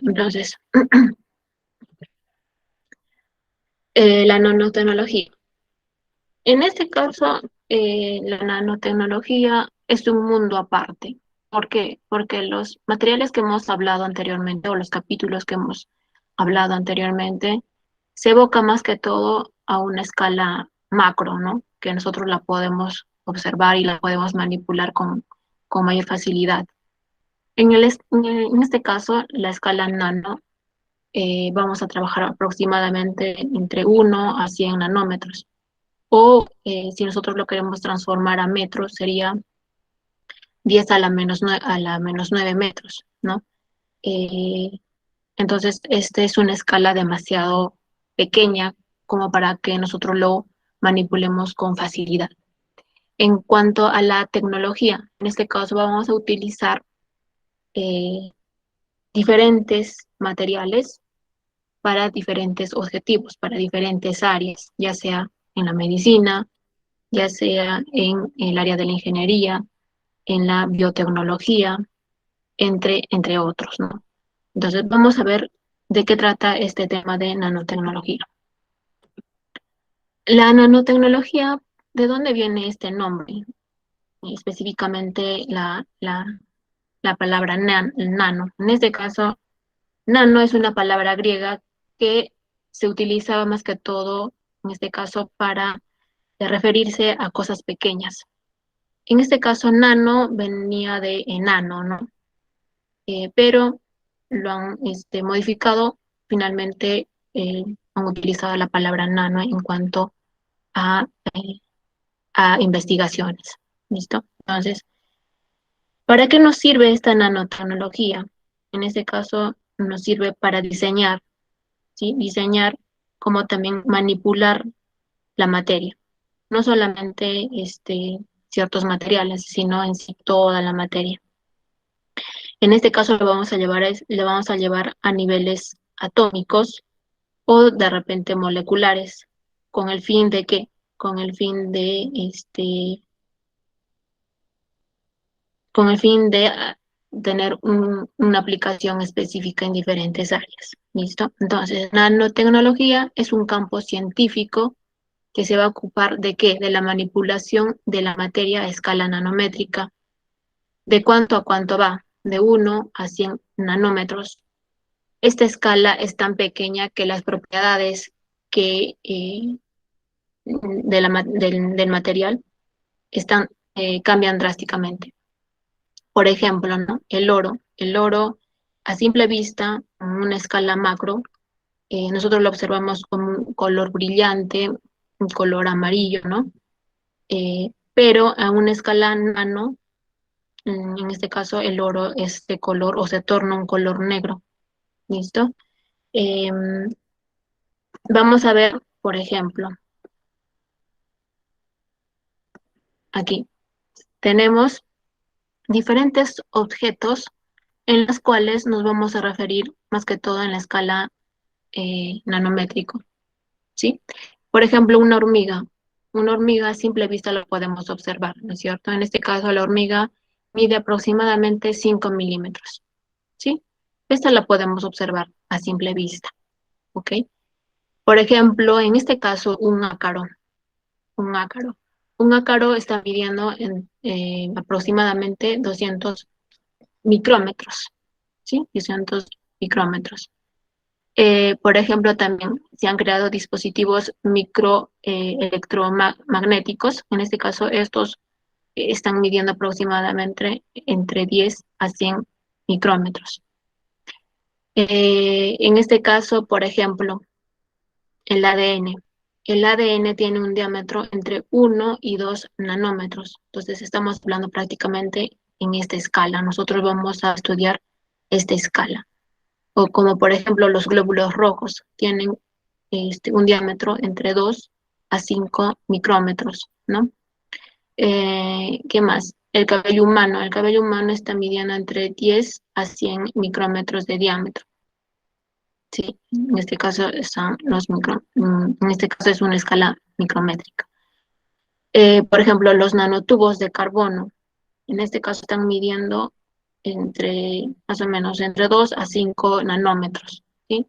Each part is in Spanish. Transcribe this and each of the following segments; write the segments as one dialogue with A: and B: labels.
A: Entonces, la nanotecnología. En este caso, la nanotecnología es un mundo aparte. ¿Por qué? Porque los materiales que hemos hablado anteriormente o los capítulos que hemos hablado anteriormente se evoca más que todo a una escala macro, ¿no? Que nosotros la podemos observar y la podemos manipular con mayor facilidad. En este caso, la escala nano, vamos a trabajar aproximadamente entre 1 a 100 nanómetros. O si nosotros lo queremos transformar a metros, sería 10 a la menos 9 metros, ¿no? Eh, entonces, esta es una escala demasiado pequeña como para que nosotros lo manipulemos con facilidad. En cuanto a la tecnología, en este caso vamos a utilizar eh, diferentes materiales para diferentes objetivos, para diferentes áreas, ya sea en la medicina, ya sea en el área de la ingeniería, en la biotecnología, entre otros, ¿no? Entonces, vamos a ver de qué trata este tema de nanotecnología. La nanotecnología, ¿de dónde viene este nombre? Específicamente la palabra nano. En este caso, nano es una palabra griega que se utilizaba más que todo, en este caso, para referirse a cosas pequeñas. En este caso, nano venía de enano, ¿no? Pero lo han modificado, finalmente han utilizado la palabra nano en cuanto a, eh, a investigaciones. ¿Listo? Entonces, ¿para qué nos sirve esta nanotecnología? En este caso, nos sirve para diseñar, ¿sí? Diseñar como también manipular la materia. No solamente ciertos materiales, sino en sí toda la materia. En este caso lo vamos a llevar a niveles atómicos o de repente moleculares, con el fin de qué, con el fin de con el fin de tener una aplicación específica en diferentes áreas. ¿Listo? Entonces, nanotecnología es un campo científico que se va a ocupar de qué, de la manipulación de la materia a escala nanométrica. ¿De cuánto a cuánto va? De 1 a 100 nanómetros. Esta escala es tan pequeña que las propiedades que, del material cambian drásticamente. Por ejemplo, ¿no? El oro a simple vista, en una escala macro, nosotros lo observamos como un color brillante, un color amarillo, ¿no? Pero a una escala nano, en este caso el oro es de color o se torna un color negro, ¿listo? Em, Vamos a ver, por ejemplo, aquí tenemos diferentes objetos en los cuales nos vamos a referir más que todo en la escala nanométrico, ¿sí? Por ejemplo, una hormiga a simple vista lo podemos observar, ¿no es cierto? En este caso, la hormiga mide aproximadamente 5 milímetros, ¿sí? Esta la podemos observar a simple vista, ¿ok? Por ejemplo, en este caso, un ácaro. Un ácaro está midiendo aproximadamente 200 micrómetros, ¿sí? 200 micrómetros. Por ejemplo, también se han creado dispositivos microelectromagnéticos. En este caso, estos están midiendo aproximadamente entre 10 a 100 micrómetros. En este caso, por ejemplo, el ADN. El ADN tiene un diámetro entre 1 y 2 nanómetros. Entonces, estamos hablando prácticamente en esta escala. Nosotros vamos a estudiar esta escala. O como por ejemplo los glóbulos rojos tienen un diámetro entre 2 a 5 micrómetros, ¿no? ¿Qué más? El cabello humano está midiendo entre 10 a 100 micrómetros de diámetro. Sí, en este caso en este caso es una escala micrométrica. Por ejemplo, los nanotubos de carbono, en este caso están midiendo más o menos entre 2 a 5 nanómetros, ¿sí?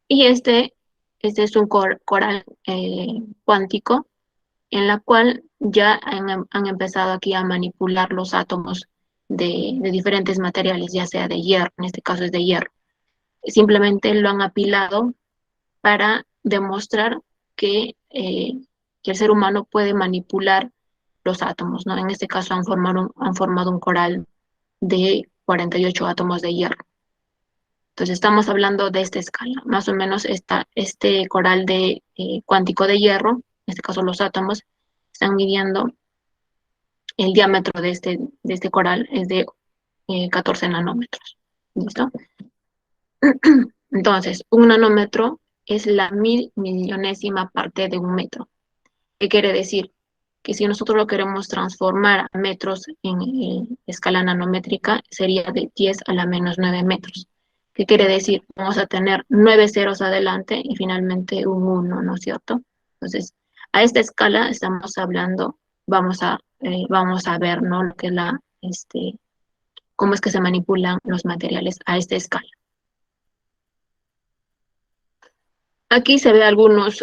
A: Y este es un coral cuántico en la cual ya han empezado aquí a manipular los átomos de diferentes materiales, ya sea de hierro, en este caso es de hierro. Simplemente lo han apilado para demostrar que el ser humano puede manipular los átomos, ¿no? En este caso han formado un coral de 48 átomos de hierro. Entonces estamos hablando de esta escala. Más o menos este coral de cuántico de hierro, en este caso los átomos, están midiendo el diámetro de este coral es de 14 nanómetros. ¿Listo? Entonces, un nanómetro es la mil millonésima parte de un metro. ¿Qué quiere decir? Que si nosotros lo queremos transformar a metros en escala nanométrica, sería de 10 a la menos 9 metros. ¿Qué quiere decir? Vamos a tener 9 ceros adelante y finalmente un uno, ¿no es cierto? Entonces, a esta escala estamos hablando, vamos a ver, ¿no? Lo que es cómo es que se manipulan los materiales a esta escala. Aquí se ve algunos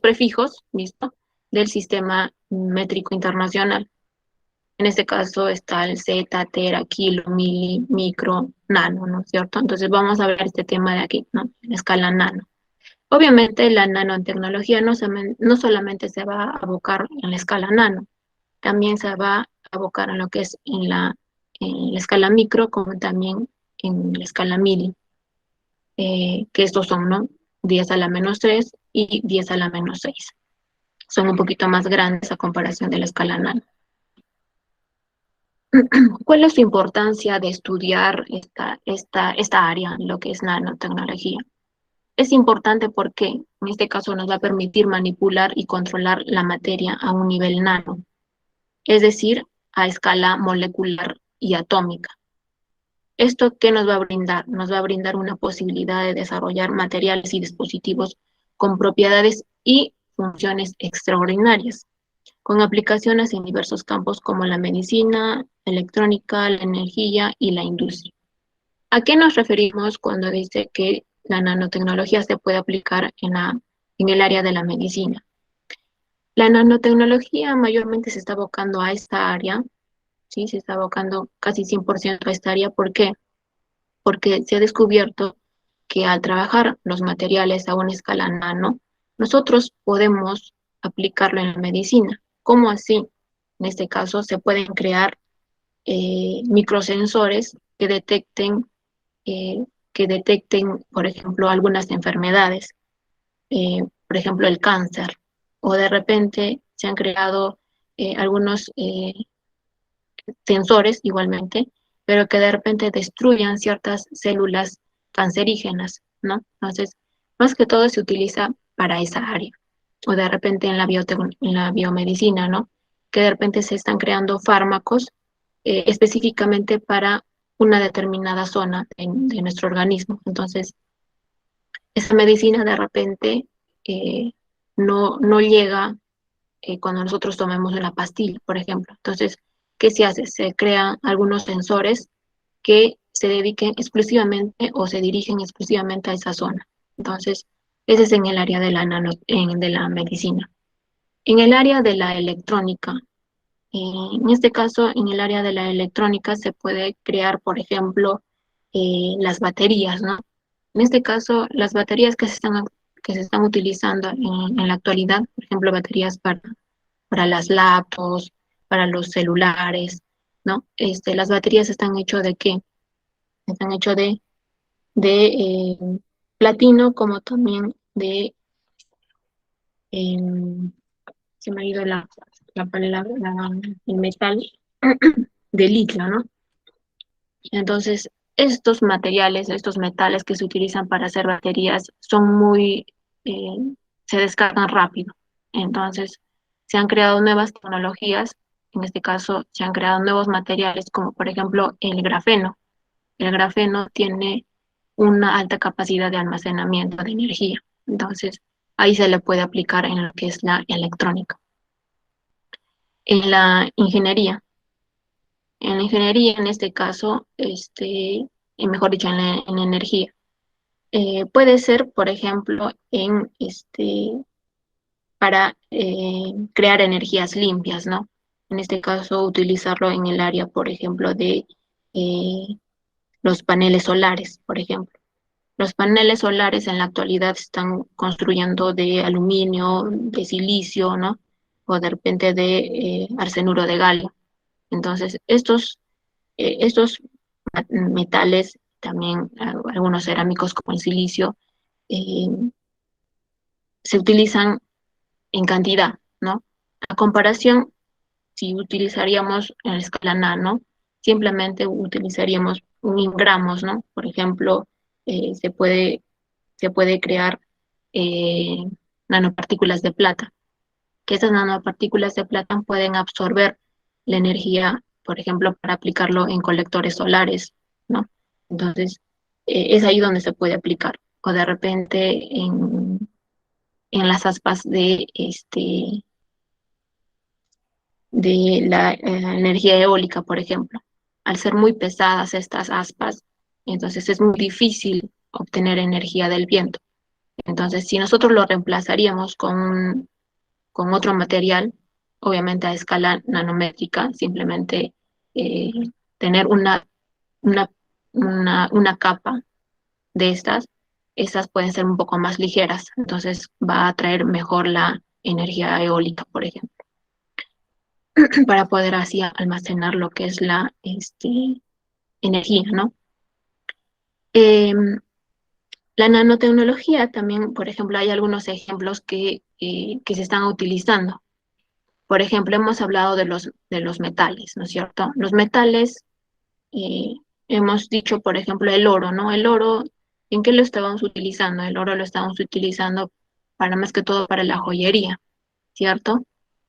A: prefijos, ¿listo? Del sistema métrico internacional. En este caso está el zeta, tera, kilo, mili, micro, nano, ¿no es cierto? Entonces vamos a ver este tema de aquí, ¿no? En escala nano. Obviamente la nanotecnología no solamente se va a abocar en la escala nano, también se va a abocar en lo que es en la escala micro, como también en la escala mili, que estos son, ¿no? 10 a la menos 3 y 10 a la menos 6. Son un poquito más grandes a comparación de la escala nano. ¿Cuál es su importancia de estudiar esta área, lo que es nanotecnología? Es importante porque en este caso nos va a permitir manipular y controlar la materia a un nivel nano, es decir, a escala molecular y atómica. ¿Esto qué nos va a brindar? Nos va a brindar una posibilidad de desarrollar materiales y dispositivos con propiedades y funciones extraordinarias, con aplicaciones en diversos campos como la medicina, electrónica, la energía y la industria. ¿A qué nos referimos cuando dice que la nanotecnología se puede aplicar en el área de la medicina? La nanotecnología mayormente se está abocando a esta área, ¿sí? Se está abocando casi 100% a esta área. ¿Por qué? Porque se ha descubierto que al trabajar los materiales a una escala nano, nosotros podemos aplicarlo en la medicina. ¿Cómo así? En este caso, se pueden crear microsensores eh, que detecten, por ejemplo, algunas enfermedades, por ejemplo, el cáncer, o de repente se han creado algunos sensores igualmente, pero que de repente destruyan ciertas células cancerígenas, ¿no? Entonces, más que todo se utiliza para esa área, o de repente en la biomedicina, ¿no? Que de repente se están creando fármacos específicamente para una determinada zona de nuestro organismo. Entonces, esa medicina de repente eh, no llega cuando nosotros tomemos una pastilla, por ejemplo. Entonces, ¿qué se hace? Se crean algunos sensores que se dediquen exclusivamente o se dirigen exclusivamente a esa zona. Entonces, ese es en el área de la medicina. En el área de la electrónica, en este caso, en el área de la electrónica se puede crear, por ejemplo, las baterías, ¿no? En este caso, las baterías que se están utilizando en la actualidad, por ejemplo, baterías para las laptops, para los celulares, ¿no? Las baterías están hechas de ¿qué? Están hechas de platino, como también em, se me ha ido la palabra, el metal de litio, ¿no? Entonces, estos metales que se utilizan para hacer baterías eh, se descargan rápido. Entonces, se han creado nuevas tecnologías, en este caso, se han creado nuevos materiales, como por ejemplo el grafeno. El grafeno tiene una alta capacidad de almacenamiento de energía. Entonces, ahí se le puede aplicar en lo que es la electrónica. En la ingeniería. en la ingeniería, en este caso, y mejor dicho, en la energía. Puede ser, por ejemplo, para crear energías limpias, ¿no? En este caso, utilizarlo en el área, por ejemplo, de eh, los paneles solares, por ejemplo. Los paneles solares en la actualidad se están construyendo de aluminio, de silicio, ¿no? O de repente de arsenuro de galio. Entonces, estos metales, también algunos cerámicos como el silicio, eh, se utilizan en cantidad, ¿no? A comparación, si utilizaríamos en la escala nano, simplemente utilizaríamos gramos, ¿no? Por ejemplo, se puede crear eh, nanopartículas de plata, que esas nanopartículas de plata pueden absorber la energía, por ejemplo, para aplicarlo en colectores solares, ¿no? Entonces, es ahí donde se puede aplicar. O de repente en las aspas de la energía eólica, por ejemplo. Al ser muy pesadas estas aspas, entonces es muy difícil obtener energía del viento. Entonces, si nosotros lo reemplazaríamos con otro material, obviamente a escala nanométrica, simplemente eh, tener una, una capa de estas pueden ser un poco más ligeras, entonces va a atraer mejor la energía eólica, por ejemplo, para poder así almacenar lo que es la energía, ¿no? Em, la nanotecnología también, por ejemplo, hay algunos ejemplos que se están utilizando. Por ejemplo, hemos hablado de los metales, ¿no es cierto? Los metales, eh, hemos dicho, por ejemplo, el oro, ¿no? El oro, ¿en qué lo estábamos utilizando? El oro lo estábamos utilizando para más que todo para la joyería, ¿cierto?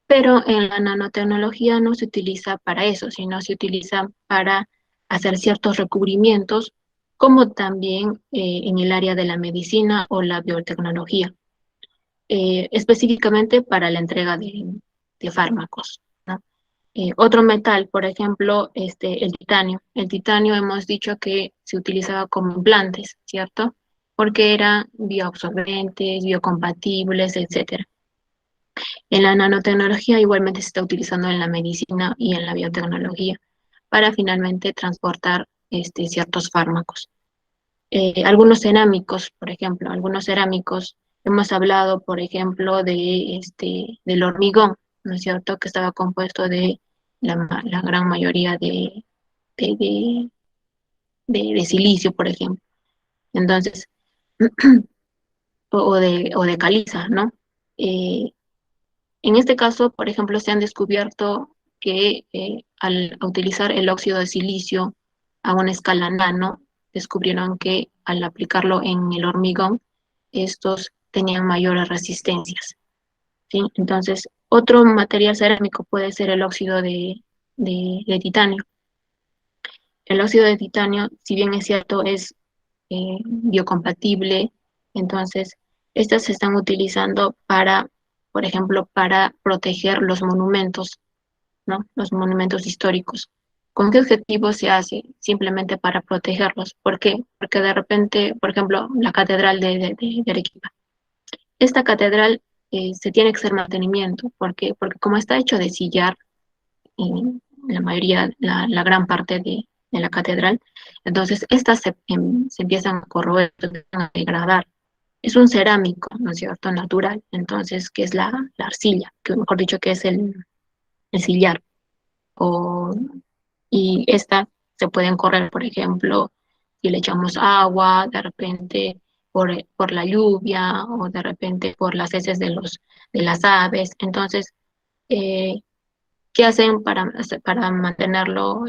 A: Pero en la nanotecnología no se utiliza para eso, sino se utiliza para hacer ciertos recubrimientos, como también en el área de la medicina o la biotecnología, específicamente para la entrega de fármacos, ¿no? Otro metal, por ejemplo, el titanio. El titanio hemos dicho que se utilizaba como implantes, ¿cierto? Porque eran bioabsorbentes, biocompatibles, etcétera. En la nanotecnología igualmente se está utilizando en la medicina y en la biotecnología para finalmente transportar ciertos fármacos. Algunos cerámicos, por ejemplo, algunos cerámicos, hemos hablado, por ejemplo, del hormigón, ¿no es cierto?, que estaba compuesto de la gran mayoría de, de, de silicio, por ejemplo. Entonces, o de caliza, ¿no? Eh, En este caso, por ejemplo, se han descubierto que al utilizar el óxido de silicio a una escala nano, descubrieron que al aplicarlo en el hormigón, estos tenían mayores resistencias, ¿sí? Entonces, otro material cerámico puede ser el óxido de titanio. El óxido de titanio, si bien es cierto, es biocompatible, entonces estas se están utilizando para, por ejemplo, para proteger los monumentos, ¿no? Los monumentos históricos. ¿Con qué objetivo se hace? Simplemente para protegerlos. ¿Por qué? Porque de repente, por ejemplo, la catedral de Arequipa. Esta catedral se tiene que hacer mantenimiento. ¿Por qué? Porque como está hecho de sillar, y la mayoría, la gran parte de la catedral. Entonces, estas se empiezan a corroer, se empiezan a degradar. Es un cerámico, ¿no es cierto?, natural. Entonces, ¿qué es la arcilla? Que mejor dicho, que es el sillar. O, y esta se pueden correr, por ejemplo, si le echamos agua, de repente por la lluvia o de repente por las heces de las aves. Entonces, eh, ¿qué hacen para mantenerlo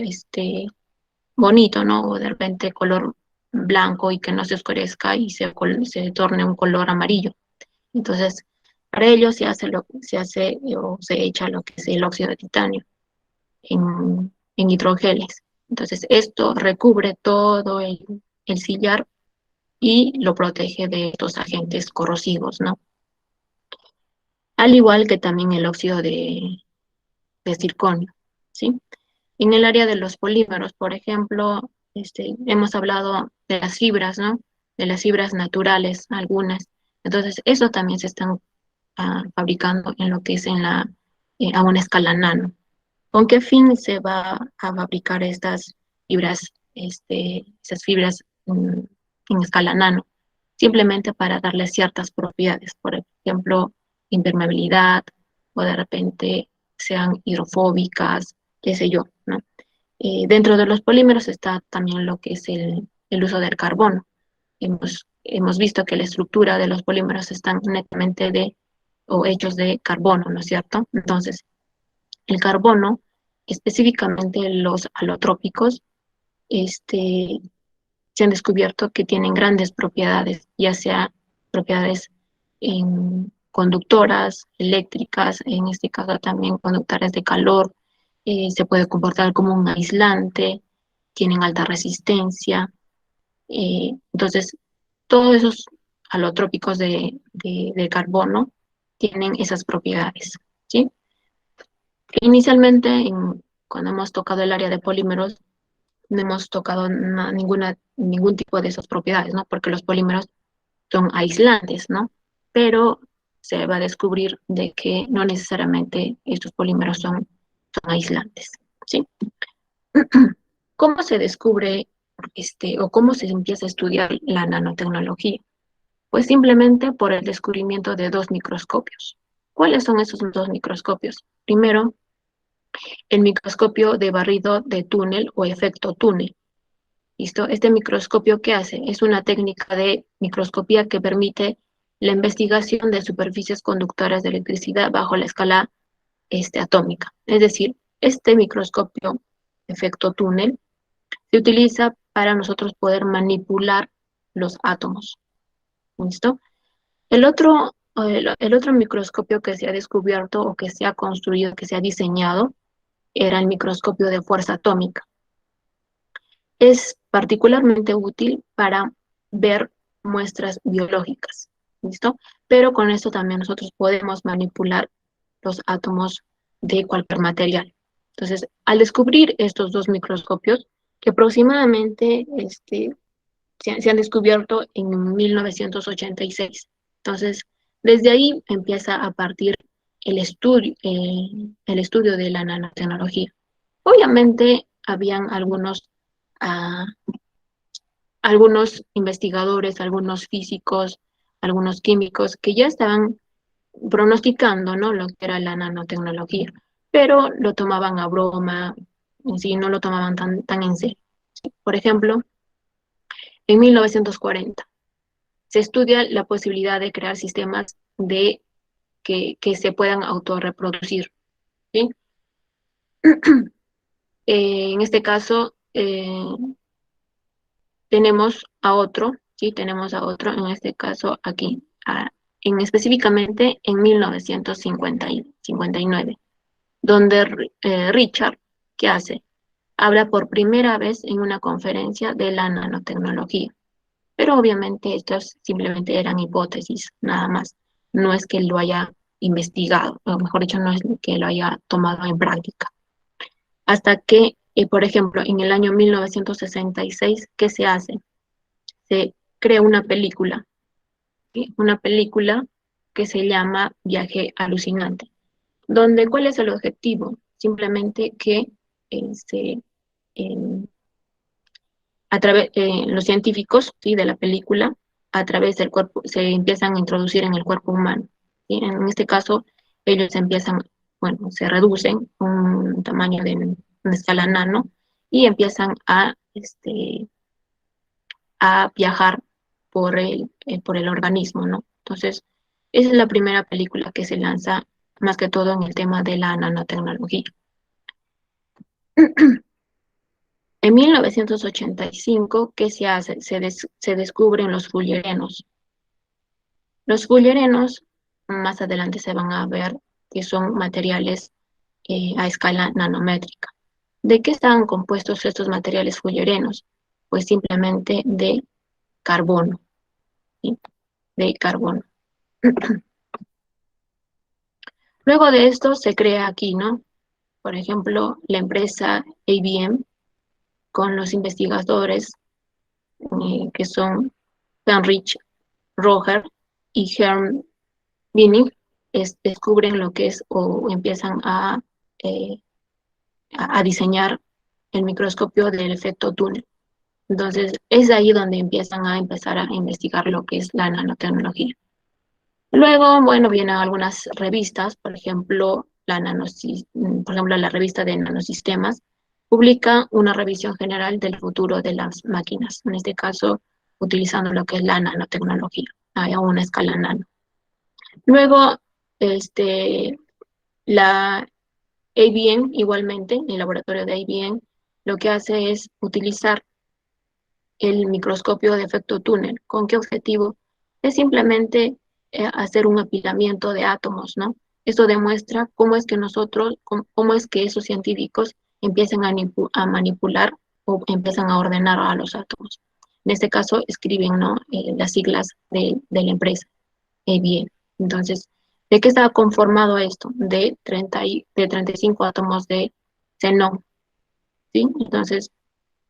A: bonito, ¿no? O de repente color blanco y que no se oscurezca y se torne un color amarillo. Entonces, para ello se hace o se echa lo que es el óxido de titanio en hidrogeles. Entonces, esto recubre todo el sillar y lo protege de estos agentes corrosivos, ¿no? Al igual que también el óxido de circonio, ¿sí? En el área de los polímeros, por ejemplo, hemos hablado de las fibras, ¿no? De las fibras naturales, algunas. Entonces, eso también se están fabricando en lo que es a una escala nano. ¿Con qué fin se va a fabricar esas fibras en escala nano? Simplemente para darle ciertas propiedades, por ejemplo, impermeabilidad, o de repente sean hidrofóbicas, qué sé yo, ¿no? Dentro de los polímeros está también lo que es el uso del carbono. Hemos visto que la estructura de los polímeros están netamente o hechos de carbono, ¿no es cierto? Entonces, el carbono, específicamente los alotrópicos, este, se han descubierto que tienen grandes propiedades, ya sea propiedades conductoras, eléctricas, en este caso también conductores de calor, se puede comportar como un aislante, tienen alta resistencia. Entonces, todos esos alotrópicos de carbono tienen esas propiedades, ¿sí? Inicialmente, cuando hemos tocado el área de polímeros, no hemos tocado ningún tipo de esas propiedades, ¿no? Porque los polímeros son aislantes, ¿no? Pero se va a descubrir de que no necesariamente estos polímeros son aislantes, ¿sí? ¿Cómo se descubre o cómo se empieza a estudiar la nanotecnología? Pues simplemente por el descubrimiento de dos microscopios. ¿Cuáles son esos dos microscopios? Primero, el microscopio de barrido de túnel o efecto túnel. ¿Listo? Este microscopio, ¿qué hace? Es una técnica de microscopía que permite la investigación de superficies conductoras de electricidad bajo la escala atómica. Es decir, este microscopio, efecto túnel, se utiliza para nosotros poder manipular los átomos. ¿Listo? El otro microscopio que se ha descubierto o que se ha construido, que se ha diseñado, era el microscopio de fuerza atómica. Es particularmente útil para ver muestras biológicas, ¿listo? Pero con esto también nosotros podemos manipular los átomos de cualquier material. Entonces, al descubrir estos dos microscopios, que aproximadamente se han descubierto en 1986. Entonces, desde ahí empieza a partir el estudio de la nanotecnología. Obviamente, habían ah, algunos investigadores, algunos físicos, algunos químicos que ya estaban pronosticando, ¿no? Lo que era la nanotecnología, pero lo tomaban a broma, en sí, no lo tomaban tan en serio. Por ejemplo, en 1940 se estudia la posibilidad de crear sistemas que se puedan autorreproducir, ¿sí? En este caso, tenemos a otro, ¿sí? Tenemos a otro, en este caso aquí, específicamente en 1959, donde Richard, ¿qué hace? Habla por primera vez en una conferencia de la nanotecnología. Pero obviamente estas simplemente eran hipótesis, nada más. No es que lo haya investigado, o mejor dicho, no es que lo haya tomado en práctica. Hasta que, por ejemplo, en el año 1966, ¿qué se hace? Se crea una película, ¿sí? Una película que se llama Viaje Alucinante, donde ¿cuál es el objetivo? Simplemente que se, em, los científicos, ¿sí? De la película, a través del cuerpo, se empiezan a introducir en el cuerpo humano, ¿sí? En este caso, ellos bueno, se reducen un tamaño de una escala nano y empiezan a viajar por el organismo, ¿no? Entonces, esa es la primera película que se lanza más que todo en el tema de la nanotecnología. En 1985, ¿qué se hace? Se descubren los fullerenos. Los fullerenos, más adelante se van a ver que son materiales a escala nanométrica. ¿De qué están compuestos estos materiales fullerenos? Pues simplemente de carbono, ¿sí? De carbono. Luego de esto se crea aquí, ¿no? Por ejemplo, la empresa IBM con los investigadores que son Heinrich Roger y Herm Binning, descubren lo que es o empiezan eh, a diseñar el microscopio del efecto túnel. Entonces, es ahí donde empezar a investigar lo que es la nanotecnología. Luego, bueno, vienen algunas revistas, por ejemplo, por ejemplo, la revista de nanosistemas publica una revisión general del futuro de las máquinas, en este caso utilizando lo que es la nanotecnología a una escala nano. Luego, la IBM, igualmente, el laboratorio de IBM, lo que hace es utilizar el microscopio de efecto túnel. ¿Con qué objetivo? Es simplemente hacer un apilamiento de átomos, ¿no? Eso demuestra cómo es que cómo es que esos científicos empiezan a manipular o empiezan a ordenar a los átomos. En este caso, escriben, ¿no? Las siglas de la empresa, bien. Entonces, ¿de qué está conformado esto? De 35 átomos de xenón, ¿sí? Entonces,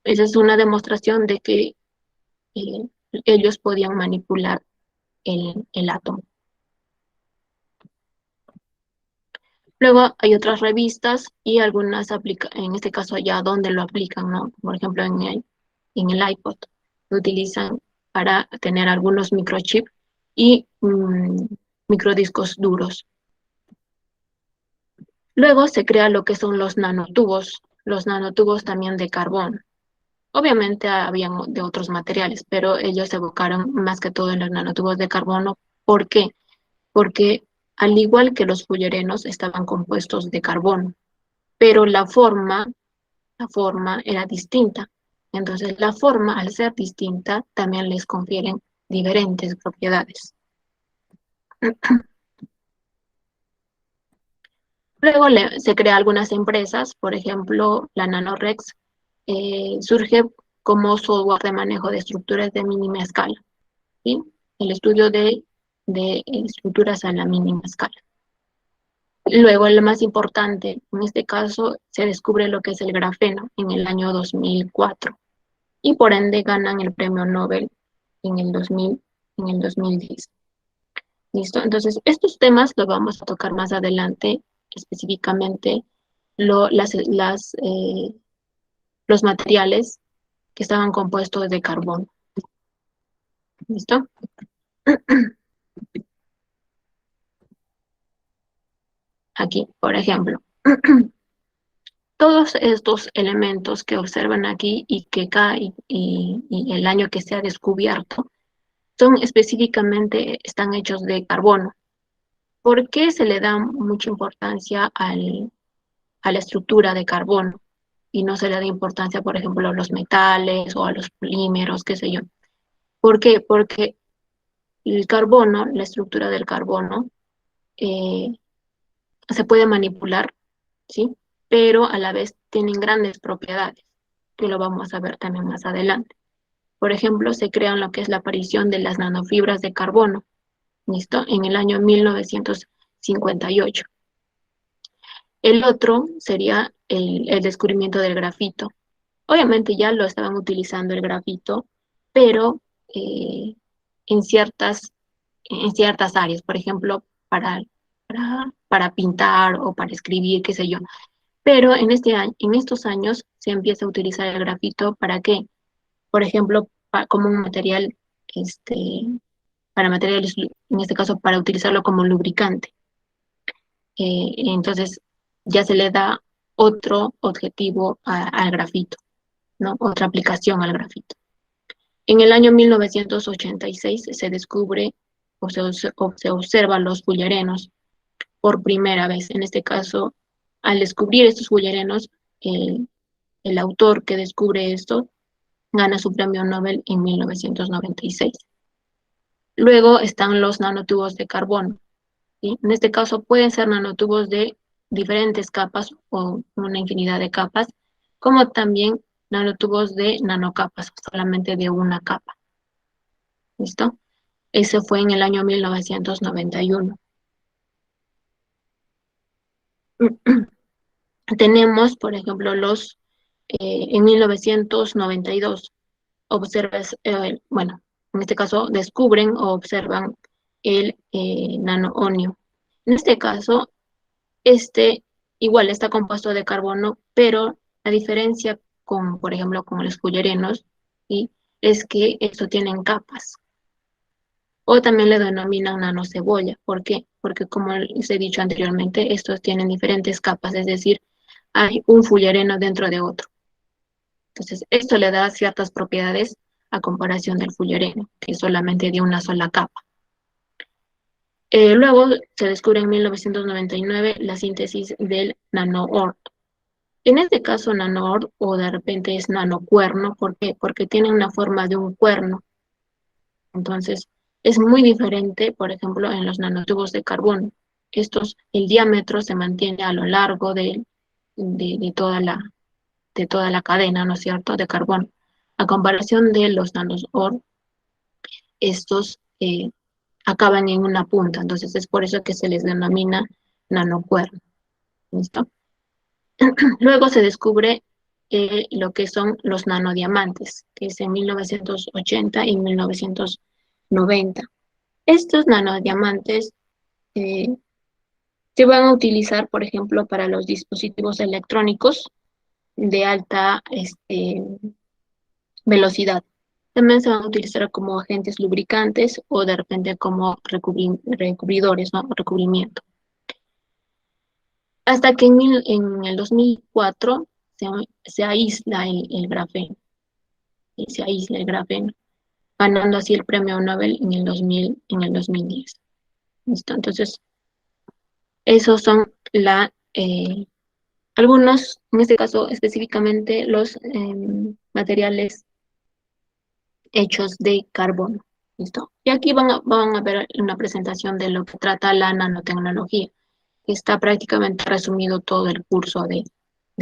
A: esa es una demostración de que eh, ellos podían manipular el átomo. Luego hay otras revistas y en este caso ya donde lo aplican, ¿no? Por ejemplo, en el iPod lo utilizan para tener algunos microchips y microdiscos duros. Luego se crea lo que son los nanotubos también de carbón. Obviamente habían de otros materiales, pero ellos se evocaron más que todo en los nanotubos de carbono. ¿Por qué? Porque al igual que los fullerenos estaban compuestos de carbono, pero la forma era distinta. Entonces la forma, al ser distinta, también les confieren diferentes propiedades. Luego se crean algunas empresas, por ejemplo, la Nanorex surge como software de manejo de estructuras de mínima escala, ¿sí? El estudio de estructuras a la mínima escala. Luego, lo más importante, en este caso, se descubre lo que es el grafeno en el año 2004 y por ende ganan el premio Nobel en el 2010. ¿Listo? Entonces, estos temas los vamos a tocar más adelante, específicamente lo, las, los materiales que estaban compuestos de carbono. ¿Listo? Aquí, por ejemplo, todos estos elementos que observan aquí y que caen y el año que se ha descubierto son específicamente, están hechos de carbono. ¿Por qué se le da mucha importancia a la estructura de carbono y no se le da importancia, por ejemplo, a los metales o a los polímeros, qué sé yo? ¿Por qué? Porque el carbono, la estructura del carbono, eh, se puede manipular, ¿sí? Pero a la vez tienen grandes propiedades, que lo vamos a ver también más adelante. Por ejemplo, se crea lo que es la aparición de las nanofibras de carbono, ¿listo? En el año 1958. El otro sería el descubrimiento del grafito. Obviamente ya lo estaban utilizando el grafito, pero en ciertas, en ciertas áreas, por ejemplo, para pintar o para escribir, qué sé yo. Pero en estos años se empieza a utilizar el grafito para qué, por ejemplo, como un material, este, para materiales, en este caso, para utilizarlo como lubricante. Entonces ya se le da otro objetivo al grafito, ¿no? Otra aplicación al grafito. En el año 1986 se descubre o se observan los fullerenos por primera vez. En este caso, al descubrir estos fullerenos, el, el autor que descubre esto gana su premio Nobel en 1996. Luego están los nanotubos de carbono, ¿sí? En este caso pueden ser nanotubos de diferentes capas o una infinidad de capas, como también nanotubos de nanocapas, solamente de una capa. ¿Listo? Ese fue en el año 1991. Tenemos, por ejemplo, en 1992, bueno, en este caso descubren o observan el nanoonio. En este caso, este igual está compuesto de carbono, pero la diferencia con, por ejemplo, con los fullerenos, ¿sí? Es que esto tienen capas. O también le denominan nanocebolla. ¿Por qué? Porque como les he dicho anteriormente, estos tienen diferentes capas, es decir, hay un fullereno dentro de otro. Entonces, esto le da ciertas propiedades a comparación del fullereno, que es solamente de una sola capa. Luego se descubre en 1999 la síntesis del nanoor. En este caso, nanoor o de repente es nanocuerno, ¿por qué? Porque tiene una forma de un cuerno. Entonces, es muy diferente, por ejemplo, en los nanotubos de carbono. El diámetro se mantiene a lo largo de de toda la cadena, ¿no es cierto?, de carbono. A comparación de los nanoor, estos acaban en una punta, entonces es por eso que se les denomina nanocuerno. ¿Listo? Luego se descubre lo que son los nanodiamantes, que es en 1980 y 1990. Estos nanodiamantes eh, se van a utilizar, por ejemplo, para los dispositivos electrónicos de alta velocidad. También se van a utilizar como agentes lubricantes o de repente como recubridores, ¿no? Recubrimiento. Hasta que en el 2004 se, se aísla el grafeno, y se aísla el grafeno, ganando así el premio Nobel en el 2010. ¿Listo? Entonces, esos son algunos, en este caso específicamente, los materiales hechos de carbono. ¿Listo? Y aquí van a ver una presentación de lo que trata la nanotecnología, que está prácticamente resumido todo el curso de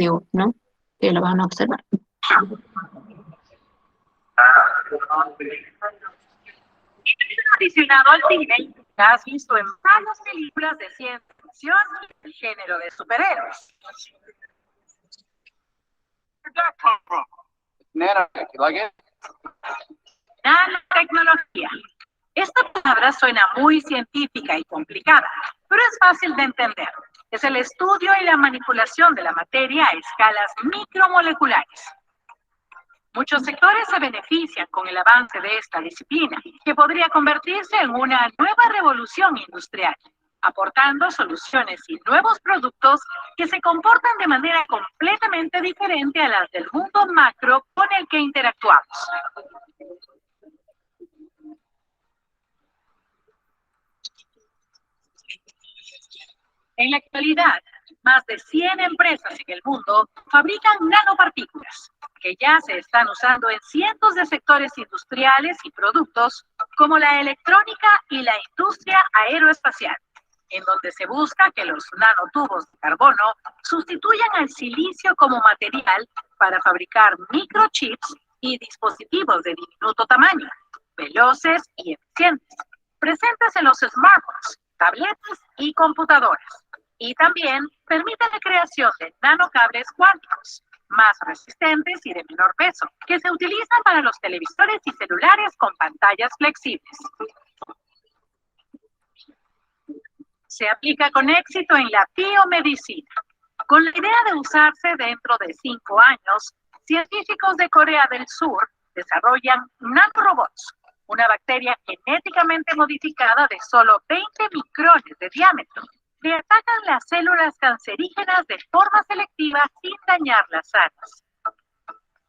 A: hoy, ¿no? Que lo van a observar.
B: Aficionado al cine, has visto en varias películas de ciencia ficción y el género de superhéroes. Nanotecnología. Esta palabra suena muy científica y complicada, pero es fácil de entender. Es el estudio y la manipulación de la materia a escalas micromoleculares. Muchos sectores se benefician con el avance de esta disciplina, que podría convertirse en una nueva revolución industrial, aportando soluciones y nuevos productos que se comportan de manera completamente diferente a las del mundo macro con el que interactuamos. En la actualidad, más de 100 empresas en el mundo fabrican nanopartículas, que ya se están usando en cientos de sectores industriales y productos como la electrónica y la industria aeroespacial, en donde se busca que los nanotubos de carbono sustituyan al silicio como material para fabricar microchips y dispositivos de diminuto tamaño, veloces y eficientes, presentes en los smartphones, tabletas y computadoras. Y también permite la creación de nanocables cuánticos, más resistentes y de menor peso, que se utilizan para los televisores y celulares con pantallas flexibles. Se aplica con éxito en la biomedicina. Con la idea de usarse dentro de 5 años, científicos de Corea del Sur desarrollan nanorobots, una bacteria genéticamente modificada de solo 20 micrones de diámetro, que atacan las células cancerígenas de forma selectiva sin dañar las sanas.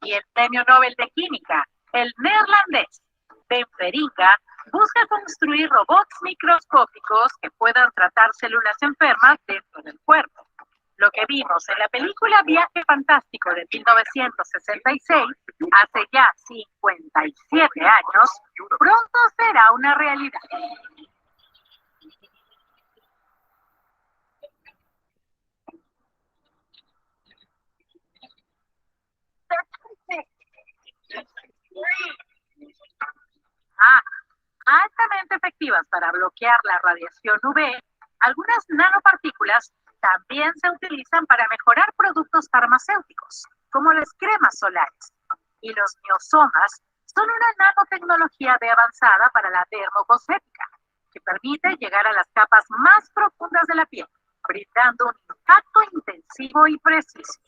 B: Y el Premio Nobel de Química, el neerlandés Ben Feringa, busca construir robots microscópicos que puedan tratar células enfermas dentro del cuerpo. Lo que vimos en la película Viaje Fantástico de 1966, hace ya 57 años, pronto será una realidad. Altamente efectivas para bloquear la radiación UV, algunas nanopartículas También se utilizan para mejorar productos farmacéuticos, como las cremas solares. Y los miosomas son una nanotecnología de avanzada para la dermocosmética, que permite llegar a las capas más profundas de la piel, brindando un impacto intensivo y preciso.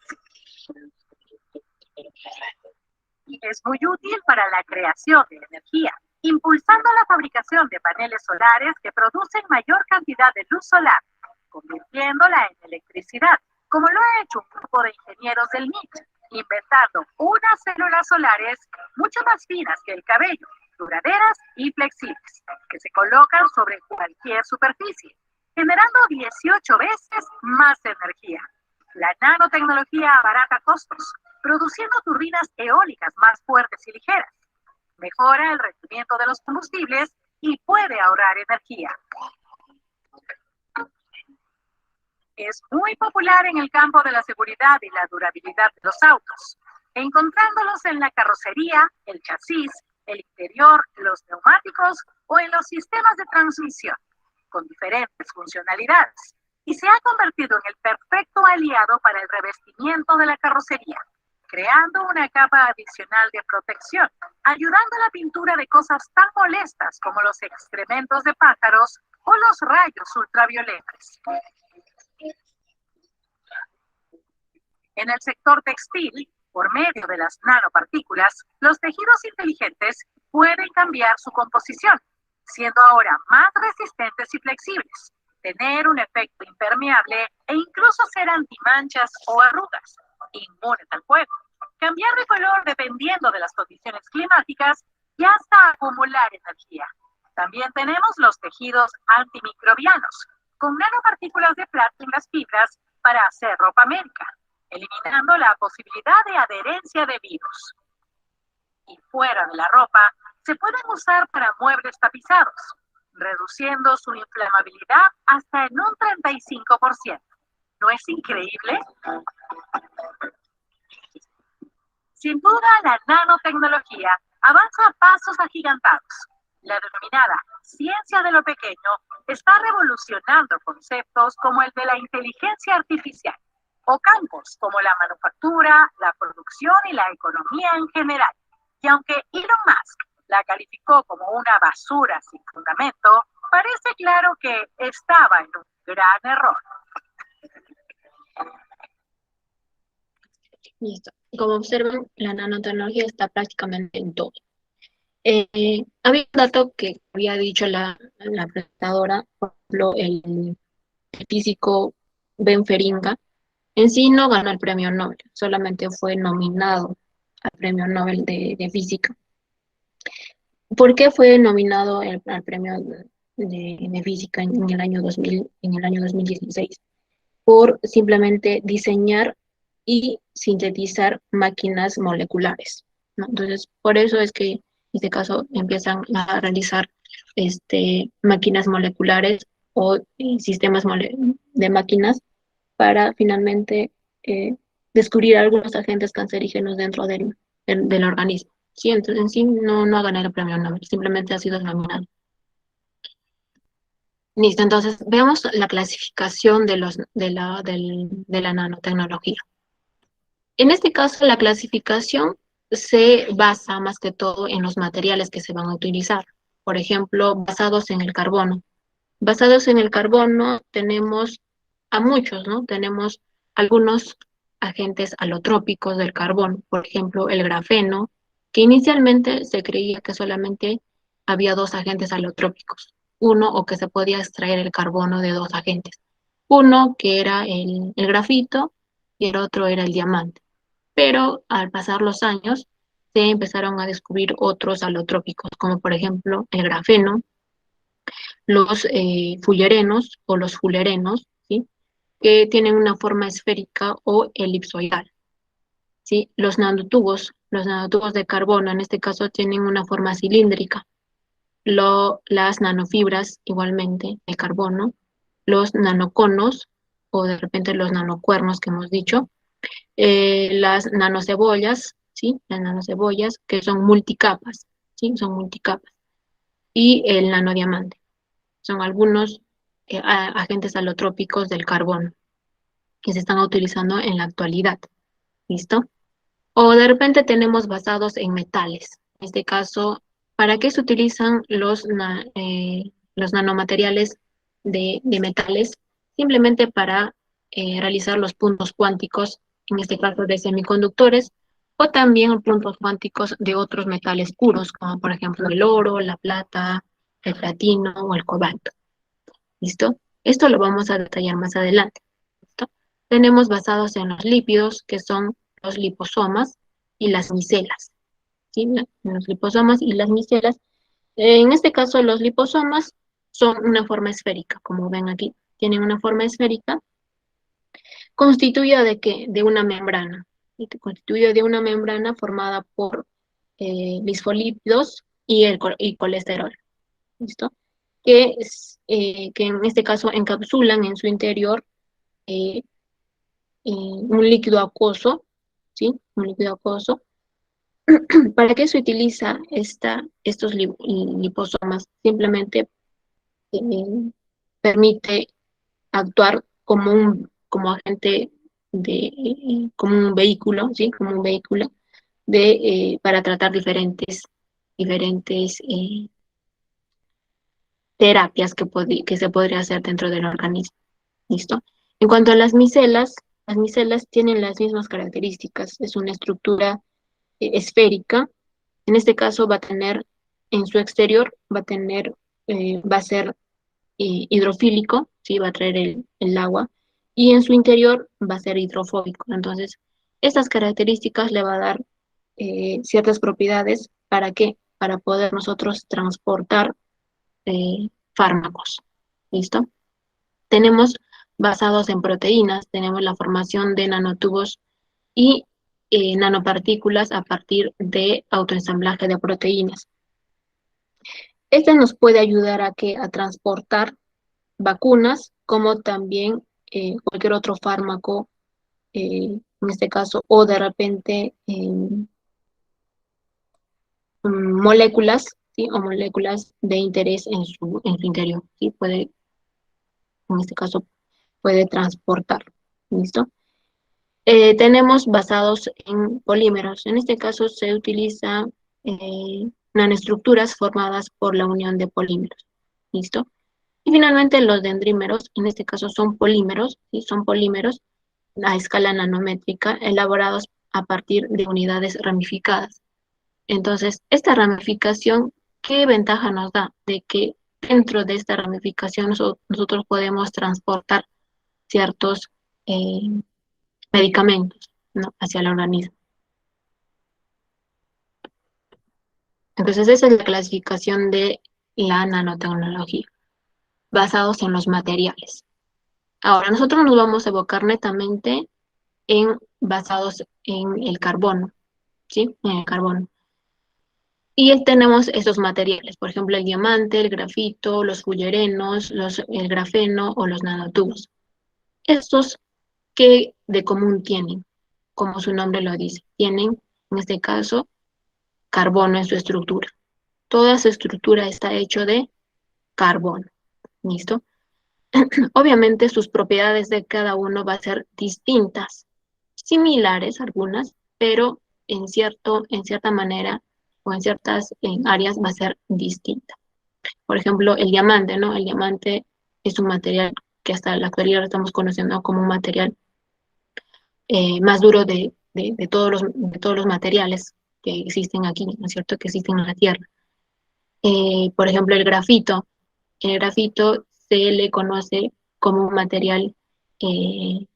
B: Es muy útil para la creación de energía, impulsando la fabricación de paneles solares que producen mayor cantidad de luz solar, convirtiéndola en electricidad, como lo ha hecho un grupo de ingenieros del MIT, inventando unas células solares mucho más finas que el cabello, duraderas y flexibles, que se colocan sobre cualquier superficie, generando 18 veces más energía. La nanotecnología abarata costos, produciendo turbinas eólicas más fuertes y ligeras, mejora el rendimiento de los combustibles y puede ahorrar energía. Es muy popular en el campo de la seguridad y la durabilidad de los autos, encontrándolos en la carrocería, el chasis, el interior, los neumáticos o en los sistemas de transmisión, con diferentes funcionalidades, y se ha convertido en el perfecto aliado para el revestimiento de la carrocería, creando una capa adicional de protección, ayudando a la pintura de cosas tan molestas como los excrementos de pájaros o los rayos ultravioletas. En el sector textil, por medio de las nanopartículas, los tejidos inteligentes pueden cambiar su composición, siendo ahora más resistentes y flexibles, tener un efecto impermeable e incluso ser antimanchas o arrugas, inmunes al fuego, cambiar de color dependiendo de las condiciones climáticas y hasta acumular energía. También tenemos los tejidos antimicrobianos, con nanopartículas de plata en las fibras para hacer ropa médica, eliminando la posibilidad de adherencia de virus. Y fuera de la ropa, se pueden usar para muebles tapizados, reduciendo su inflamabilidad hasta en un 35%. ¿No es increíble? Sin duda, la nanotecnología avanza a pasos agigantados. La denominada ciencia de lo pequeño está revolucionando conceptos como el de la inteligencia artificial, o campos como la manufactura, la producción y la economía en general. Y aunque Elon Musk la calificó como una basura sin fundamento, parece claro que estaba en un gran error.
A: Listo. Como observan, la nanotecnología está prácticamente en todo. Había un dato que había dicho la presentadora, por ejemplo, el físico Ben Feringa, en sí no ganó el premio Nobel, solamente fue nominado al premio Nobel de Física. ¿Por qué fue nominado al premio de Física en el año 2000, en el año 2016? Por simplemente diseñar y sintetizar máquinas moleculares, ¿no? Entonces, por eso es que en este caso empiezan a realizar máquinas moleculares o sistemas de máquinas para finalmente descubrir algunos agentes cancerígenos dentro del organismo. Sí, entonces en sí no ha ganado el premio Nobel, simplemente ha sido nominado. Listo, entonces veamos la clasificación de la nanotecnología. En este caso, la clasificación se basa más que todo en los materiales que se van a utilizar. Por ejemplo, basados en el carbono. Basados en el carbono tenemos a muchos, ¿no? Tenemos algunos agentes alotrópicos del carbono, por ejemplo, el grafeno, que inicialmente se creía que solamente había dos agentes alotrópicos, uno o que se podía extraer el carbono de dos agentes, uno que era el grafito y el otro era el diamante. Pero al pasar los años se empezaron a descubrir otros alotrópicos, como por ejemplo el grafeno, los fullerenos o los fulerenos, ¿sí? Que tienen una forma esférica o elipsoidal, ¿sí? Los nanotubos de carbono en este caso tienen una forma cilíndrica. Las nanofibras igualmente de carbono, los nanoconos o de repente los nanocuernos que hemos dicho, las nanocebollas, ¿sí? Las nanocebollas que son multicapas, ¿sí? Son multicapas. Y el nanodiamante. Son algunos agentes alotrópicos del carbono. que se están utilizando en la actualidad. ¿Listo? O de repente tenemos basados en metales. En este caso, ¿para qué se utilizan los nanomateriales de metales? Simplemente para realizar los puntos cuánticos, en este caso de semiconductores, o también puntos cuánticos de otros metales puros, como por ejemplo el oro, la plata, el platino o el cobalto. ¿Listo? Esto lo vamos a detallar más adelante. ¿Listo? Tenemos basados en los lípidos, que son los liposomas y las micelas. ¿Sí? Los liposomas y las micelas. En este caso, los liposomas son una forma esférica, como ven aquí. Tienen una forma esférica constituida de qué? De una membrana. ¿Sí? Constituida de una membrana formada por lisfolípidos y colesterol. ¿Listo? Que en este caso encapsulan en su interior eh, un líquido acuoso, ¿sí? Un líquido acuoso. ¿Para qué se utiliza estos liposomas? Simplemente permite actuar como agente como un vehículo, ¿sí? Como un vehículo para tratar diferentes terapias que se podría hacer dentro del organismo. ¿Listo? En cuanto a las micelas tienen las mismas características. Es una estructura esférica. En este caso va a tener, en su exterior, va a ser hidrofílico, ¿sí? Va a traer el agua, y en su interior va a ser hidrofóbico. Entonces, estas características le va a dar ciertas propiedades. ¿Para qué? Para poder nosotros transportar fármacos. ¿Listo? Tenemos basados en proteínas, tenemos la formación de nanotubos y nanopartículas a partir de autoensamblaje de proteínas. Este nos puede ayudar a transportar vacunas, como también cualquier otro fármaco, en este caso, o de repente moléculas, ¿sí? O moléculas de interés en su interior, ¿sí? En este caso, puede transportar. ¿Listo? Tenemos basados en polímeros. En este caso se utiliza nanoestructuras formadas por la unión de polímeros. ¿Listo? Y finalmente los dendrímeros, en este caso son polímeros, ¿sí? Son polímeros a escala nanométrica elaborados a partir de unidades ramificadas. Entonces, esta ramificación, ¿qué ventaja nos da? De que dentro de esta ramificación nosotros podemos transportar ciertos eh, medicamentos, ¿no? Hacia el organismo. Entonces, esa es la clasificación de la nanotecnología, basados en los materiales. Ahora, nosotros nos vamos a evocar netamente basados en el carbono, ¿sí? En el carbono. Y tenemos estos materiales, por ejemplo, el diamante, el grafito, los fullerenos, el grafeno o los nanotubos. Estos, ¿qué de común tienen? Como su nombre lo dice, tienen, en este caso, carbono en su estructura. Toda su estructura está hecho de carbono. ¿Listo? Obviamente sus propiedades de cada uno va a ser distintas, similares algunas, pero en cierta manera o en ciertas áreas va a ser distinta. Por ejemplo, el diamante, ¿no? El diamante es un material que hasta la actualidad lo estamos conociendo como un material más duro de todos los materiales que existen aquí, ¿no es cierto? Que existen en la Tierra. Por ejemplo, el grafito se le conoce como un material eh,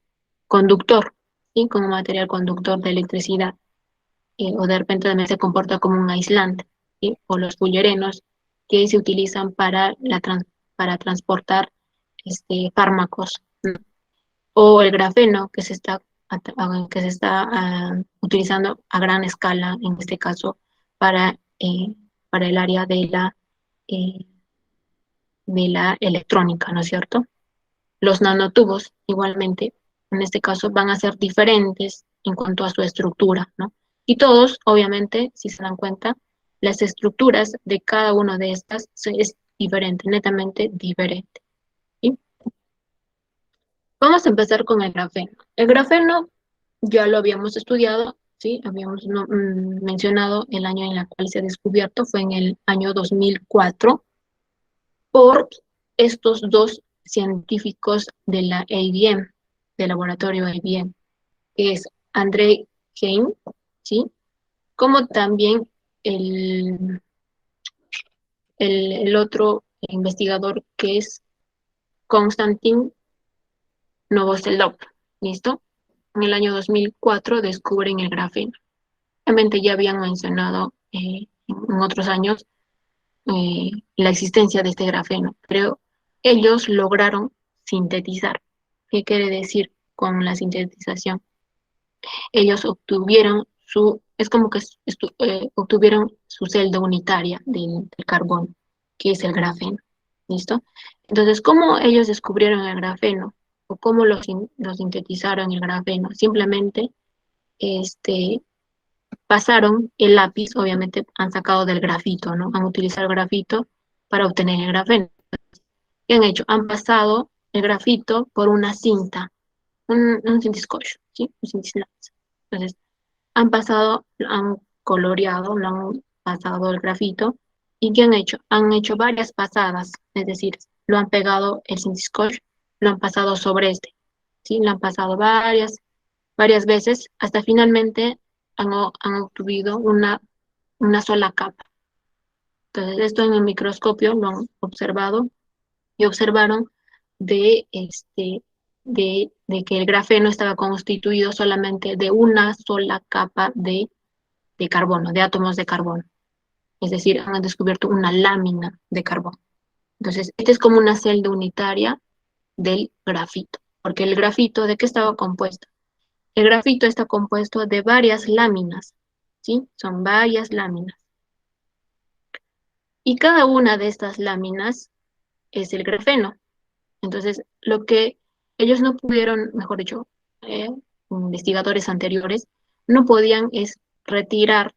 A: conductor, ¿sí? Como un material conductor de electricidad, o de repente también se comporta como un aislante, ¿sí? O los fullerenos que se utilizan para transportar fármacos, ¿no? O el grafeno que se está utilizando a gran escala, en este caso, para, eh, para el área eh, de la electrónica, ¿no es cierto? Los nanotubos, igualmente, en este caso, van a ser diferentes en cuanto a su estructura, ¿no? Y todos, obviamente, si se dan cuenta, las estructuras de cada una de estas es diferente, netamente diferente, ¿sí? Vamos a empezar con el grafeno. El grafeno ya lo habíamos estudiado, ¿sí? Habíamos mencionado el año en el cual se ha descubierto, fue en el año 2004, por estos dos científicos de la IBM, del laboratorio IBM, que es André Geim, ¿sí? Como también el, el otro investigador que es Konstantin Novoselov, ¿listo? En el año 2004 descubren el grafeno. Realmente ya habían mencionado en otros años la existencia de este grafeno, pero ellos lograron sintetizar. ¿Qué quiere decir con la sintetización? Ellos obtuvieron es como que obtuvieron su celda unitaria del carbono, que es el grafeno. ¿Listo? Entonces, ¿cómo ellos descubrieron el grafeno? ¿O cómo lo sintetizaron el grafeno? Simplemente este, pasaron el lápiz, obviamente han sacado del grafito, ¿no? Han utilizado el grafito para obtener el grafeno. ¿Qué han hecho? Han pasado el grafito por una cinta, un cintiscotch, ¿sí? Un cintislats. Entonces, han pasado, han coloreado, lo han pasado el grafito. ¿Y qué han hecho? Han hecho varias pasadas, es decir, lo han pegado el cintiscotch, lo han pasado sobre este, ¿sí? Lo han pasado varias veces hasta finalmente han obtenido una sola capa. Entonces, esto en el microscopio lo han observado y observaron de, este, de que el grafeno estaba constituido solamente de una sola capa de carbono, de átomos de carbono. Es decir, han descubierto una lámina de carbono. Entonces, esta es como una celda unitaria del grafito, porque el grafito, ¿de qué estaba compuesto? El grafito está compuesto de varias láminas, ¿sí? Son varias láminas. Y cada una de estas láminas es el grafeno. Entonces, lo que ellos no pudieron, mejor dicho, eh, investigadores anteriores, no podían es retirar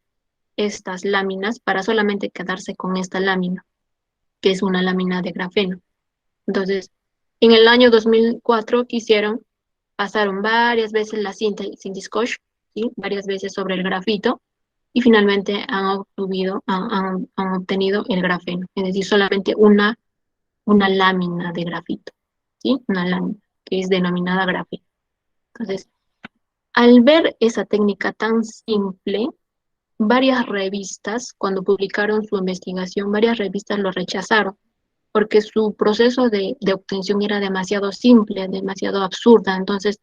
A: estas láminas para solamente quedarse con esta lámina, que es una lámina de grafeno. Entonces, en el año 2004 quisieron, pasaron varias veces la cinta cintiscosh, ¿sí? Varias veces sobre el grafito, y finalmente han obtenido el grafeno, es decir, solamente una lámina de grafito, ¿sí? Una lámina que es denominada grafeno. Entonces, al ver esa técnica tan simple, varias revistas, cuando publicaron su investigación, varias revistas lo rechazaron, porque su proceso de obtención era demasiado simple, demasiado absurda. Entonces,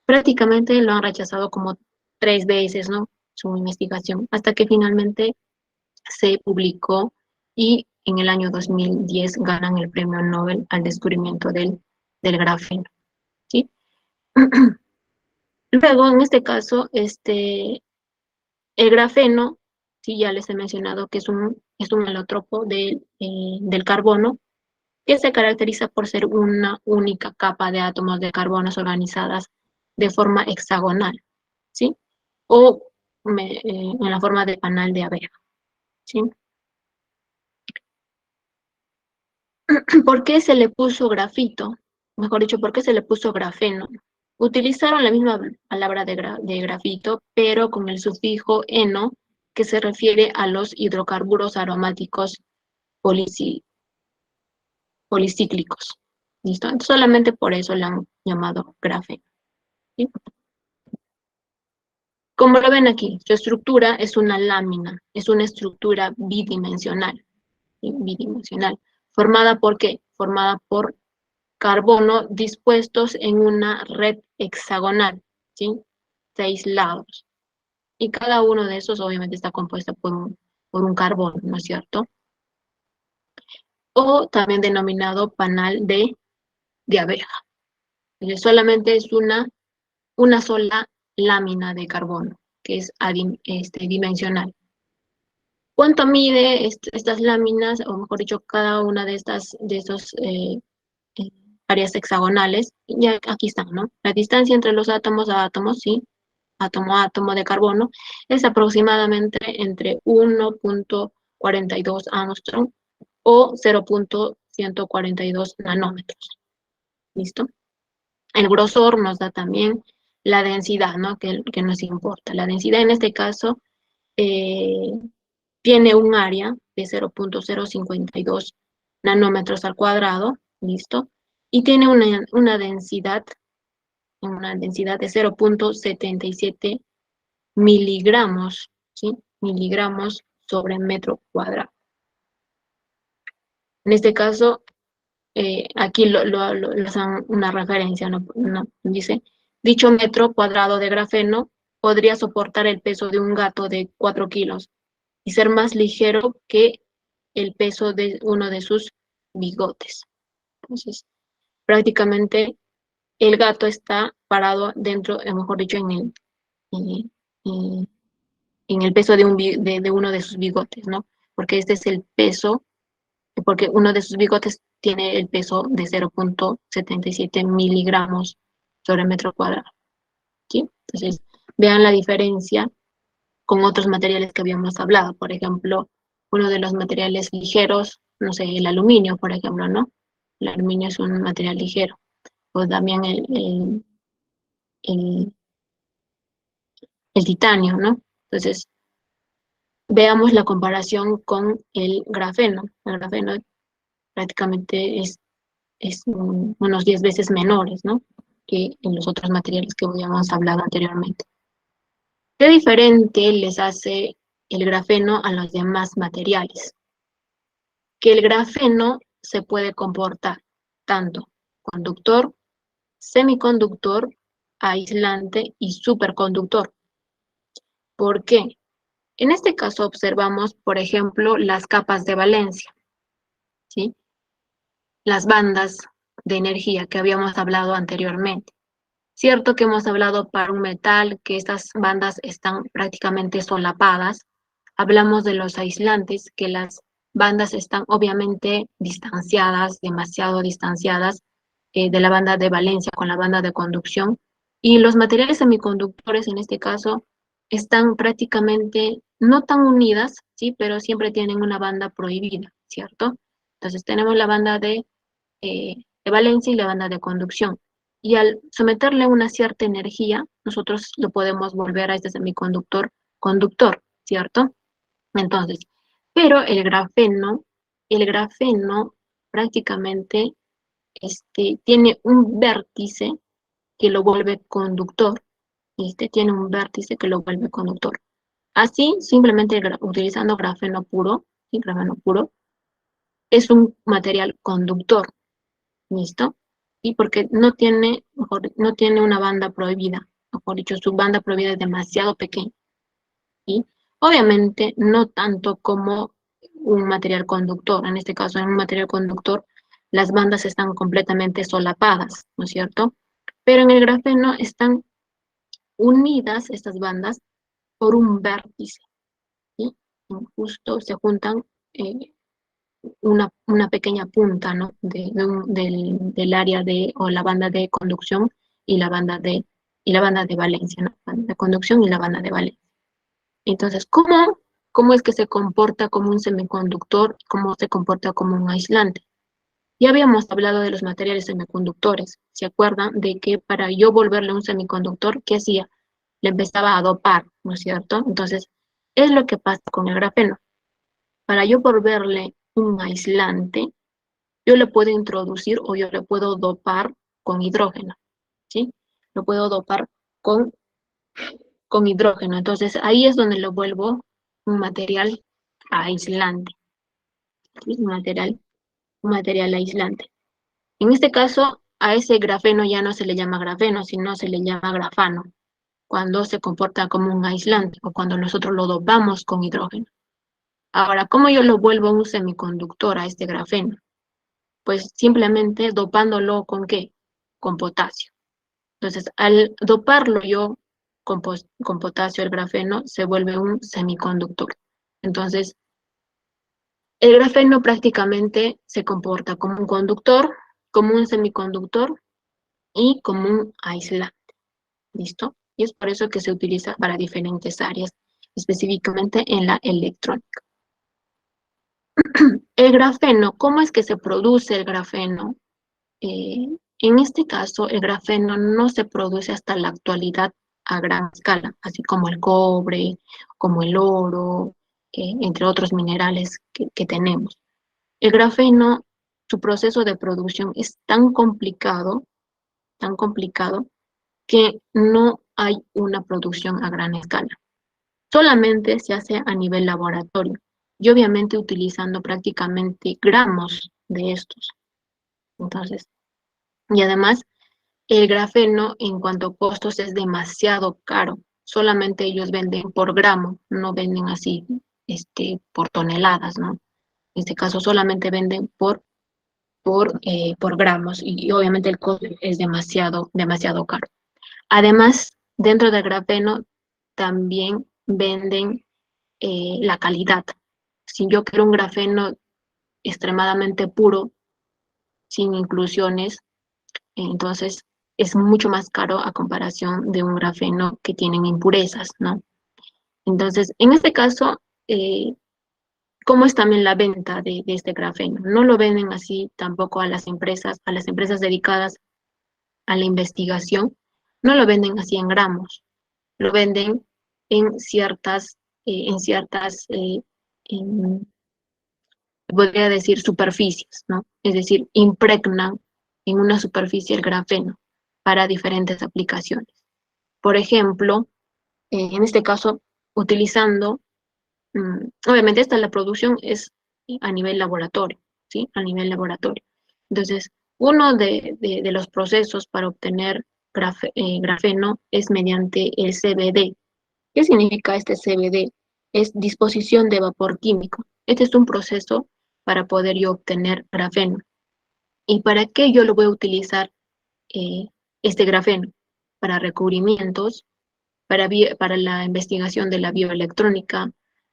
A: prácticamente lo han rechazado como 3 veces, ¿no? Su investigación, hasta que finalmente se publicó y en el año 2010 ganan el premio Nobel al descubrimiento del grafeno, ¿sí? Luego, en este caso, el grafeno, sí, ya les he mencionado que es un alótropo del carbono, que se caracteriza por ser una única capa de átomos de carbono organizadas de forma hexagonal, ¿sí? O en la forma de panal de abeja, ¿sí? ¿Por qué se le puso grafito? Mejor dicho, ¿por qué se le puso grafeno? Utilizaron la misma palabra de grafito, pero con el sufijo eno, que se refiere a los hidrocarburos aromáticos polici- policíclicos. ¿Listo? Entonces, solamente por eso le han llamado grafeno, ¿sí? Como lo ven aquí, su estructura es una lámina, es una estructura bidimensional, ¿sí? Bidimensional. ¿Formada por qué? Formada por carbono dispuestos en una red hexagonal, ¿sí? 6 lados. Y cada uno de esos obviamente está compuesto por un carbono, ¿no es cierto? O también denominado panal de abeja. Entonces, solamente es una sola lámina de carbono, que es dimensional. ¿Cuánto mide estas láminas, o mejor dicho, cada una de estos eh, áreas hexagonales? Ya aquí están, ¿no? La distancia entre los átomos a átomos, sí, átomo a átomo de carbono, es aproximadamente entre 1,42 Armstrong o 0,142 nanómetros. ¿Listo? El grosor nos da también la densidad, ¿no? Que nos importa. La densidad en este caso eh, tiene un área de 0.052 nanómetros al cuadrado, ¿listo? Y tiene una densidad de 0.77 miligramos, ¿sí? Miligramos sobre metro cuadrado. En este caso, aquí les dan una referencia, ¿no? Dice, dicho metro cuadrado de grafeno podría soportar el peso de un gato de 4 kilos y ser más ligero que el peso de uno de sus bigotes. Entonces, prácticamente el gato está parado dentro, mejor dicho, en, en- en el peso de uno de sus bigotes, ¿no? Porque este es el peso, porque uno de sus bigotes tiene el peso de 0.77 miligramos sobre metro cuadrado, ¿sí? Entonces, vean la diferencia con otros materiales que habíamos hablado. Por ejemplo, uno de los materiales ligeros, no sé, el aluminio, por ejemplo, ¿no? El aluminio es un material ligero. O también el, el titanio, ¿no? Entonces, veamos la comparación con el grafeno. El grafeno prácticamente es unos 10 veces menores, ¿no? Que en los otros materiales que habíamos hablado anteriormente. ¿Qué diferente les hace el grafeno a los demás materiales? Que el grafeno se puede comportar tanto conductor, semiconductor, aislante y superconductor. ¿Por qué? En este caso observamos, por ejemplo, las capas de valencia, ¿sí? Las bandas de energía que habíamos hablado anteriormente. Cierto que hemos hablado para un metal que estas bandas están prácticamente solapadas. Hablamos de los aislantes, que las bandas están obviamente distanciadas, demasiado distanciadas de la banda de valencia con la banda de conducción. Y los materiales semiconductores, en este caso, están prácticamente no tan unidas, ¿sí? Pero siempre tienen una banda prohibida, ¿cierto? Entonces tenemos la banda de valencia y la banda de conducción. Y al someterle una cierta energía, nosotros lo podemos volver a este semiconductor conductor, ¿cierto? Entonces, pero el grafeno prácticamente tiene un vértice que lo vuelve conductor. Tiene un vértice que lo vuelve conductor. Así, simplemente utilizando grafeno puro, ¿sí? Grafeno puro, es un material conductor. ¿Listo? Y porque no tiene una banda prohibida, mejor dicho, su banda prohibida es demasiado pequeña. ¿Sí? Obviamente, no tanto como un material conductor. En este caso, en un material conductor, las bandas están completamente solapadas, ¿no es cierto? Pero en el grafeno están unidas estas bandas por un vértice, ¿sí? Justo se juntan eh, una pequeña punta, ¿no? Del área o la banda de conducción y y la banda de valencia, ¿no? Banda de conducción y la banda de valencia. Entonces, ¿cómo es que se comporta como un semiconductor? ¿Cómo se comporta como un aislante? Ya habíamos hablado de los materiales semiconductores. ¿Se acuerdan de que para yo volverle un semiconductor, qué hacía? Le empezaba a dopar, ¿no es cierto? Entonces, es lo que pasa con el grafeno. Para yo volverle un aislante, yo le puedo introducir o yo le puedo dopar con hidrógeno, ¿sí? Lo puedo dopar con, con hidrógeno. Entonces ahí es donde lo vuelvo un material aislante, ¿sí? Un material aislante. En este caso, a ese grafeno ya no se le llama grafeno, sino se le llama grafano, cuando se comporta como un aislante o cuando nosotros lo dopamos con hidrógeno. Ahora, ¿cómo yo lo vuelvo un semiconductor a este grafeno? Pues simplemente dopándolo con ¿qué? Con potasio. Entonces, al doparlo yo con potasio, el grafeno se vuelve un semiconductor. Entonces, el grafeno prácticamente se comporta como un conductor, como un semiconductor y como un aislante. ¿Listo? Y es por eso que se utiliza para diferentes áreas, específicamente en la electrónica. El grafeno, ¿cómo es que se produce el grafeno? En este caso, el grafeno no se produce hasta la actualidad a gran escala, así como el cobre, como el oro, entre otros minerales que tenemos. El grafeno, su proceso de producción es tan complicado, que no hay una producción a gran escala. Solamente se hace a nivel laboratorio y obviamente utilizando prácticamente gramos de estos. Entonces, y además, el grafeno en cuanto a costos es demasiado caro. Solamente ellos venden por gramo, no venden así por toneladas, ¿no? En este caso solamente venden por gramos y obviamente el costo es demasiado, demasiado caro. Además, dentro del grafeno también venden la calidad. Si yo quiero un grafeno extremadamente puro, sin inclusiones, entonces es mucho más caro a comparación de un grafeno que tienen impurezas, ¿no? Entonces, en este caso, ¿cómo es también la venta de este grafeno? No lo venden así tampoco a las empresas dedicadas a la investigación, no lo venden así en gramos, lo venden en ciertas, podría decir, superficies, ¿no? Es decir, impregnan en una superficie el grafeno para diferentes aplicaciones. Por ejemplo, en este caso, utilizando, obviamente la producción es a nivel laboratorio, ¿sí? A nivel laboratorio. Entonces, uno de los procesos para obtener grafeno es mediante el CVD. ¿Qué significa este CVD? Es disposición de vapor químico. Este es un proceso para poder yo obtener grafeno. ¿Y para qué yo lo voy a utilizar eh, este grafeno? Para recubrimientos, para la investigación de la bioelectrónica,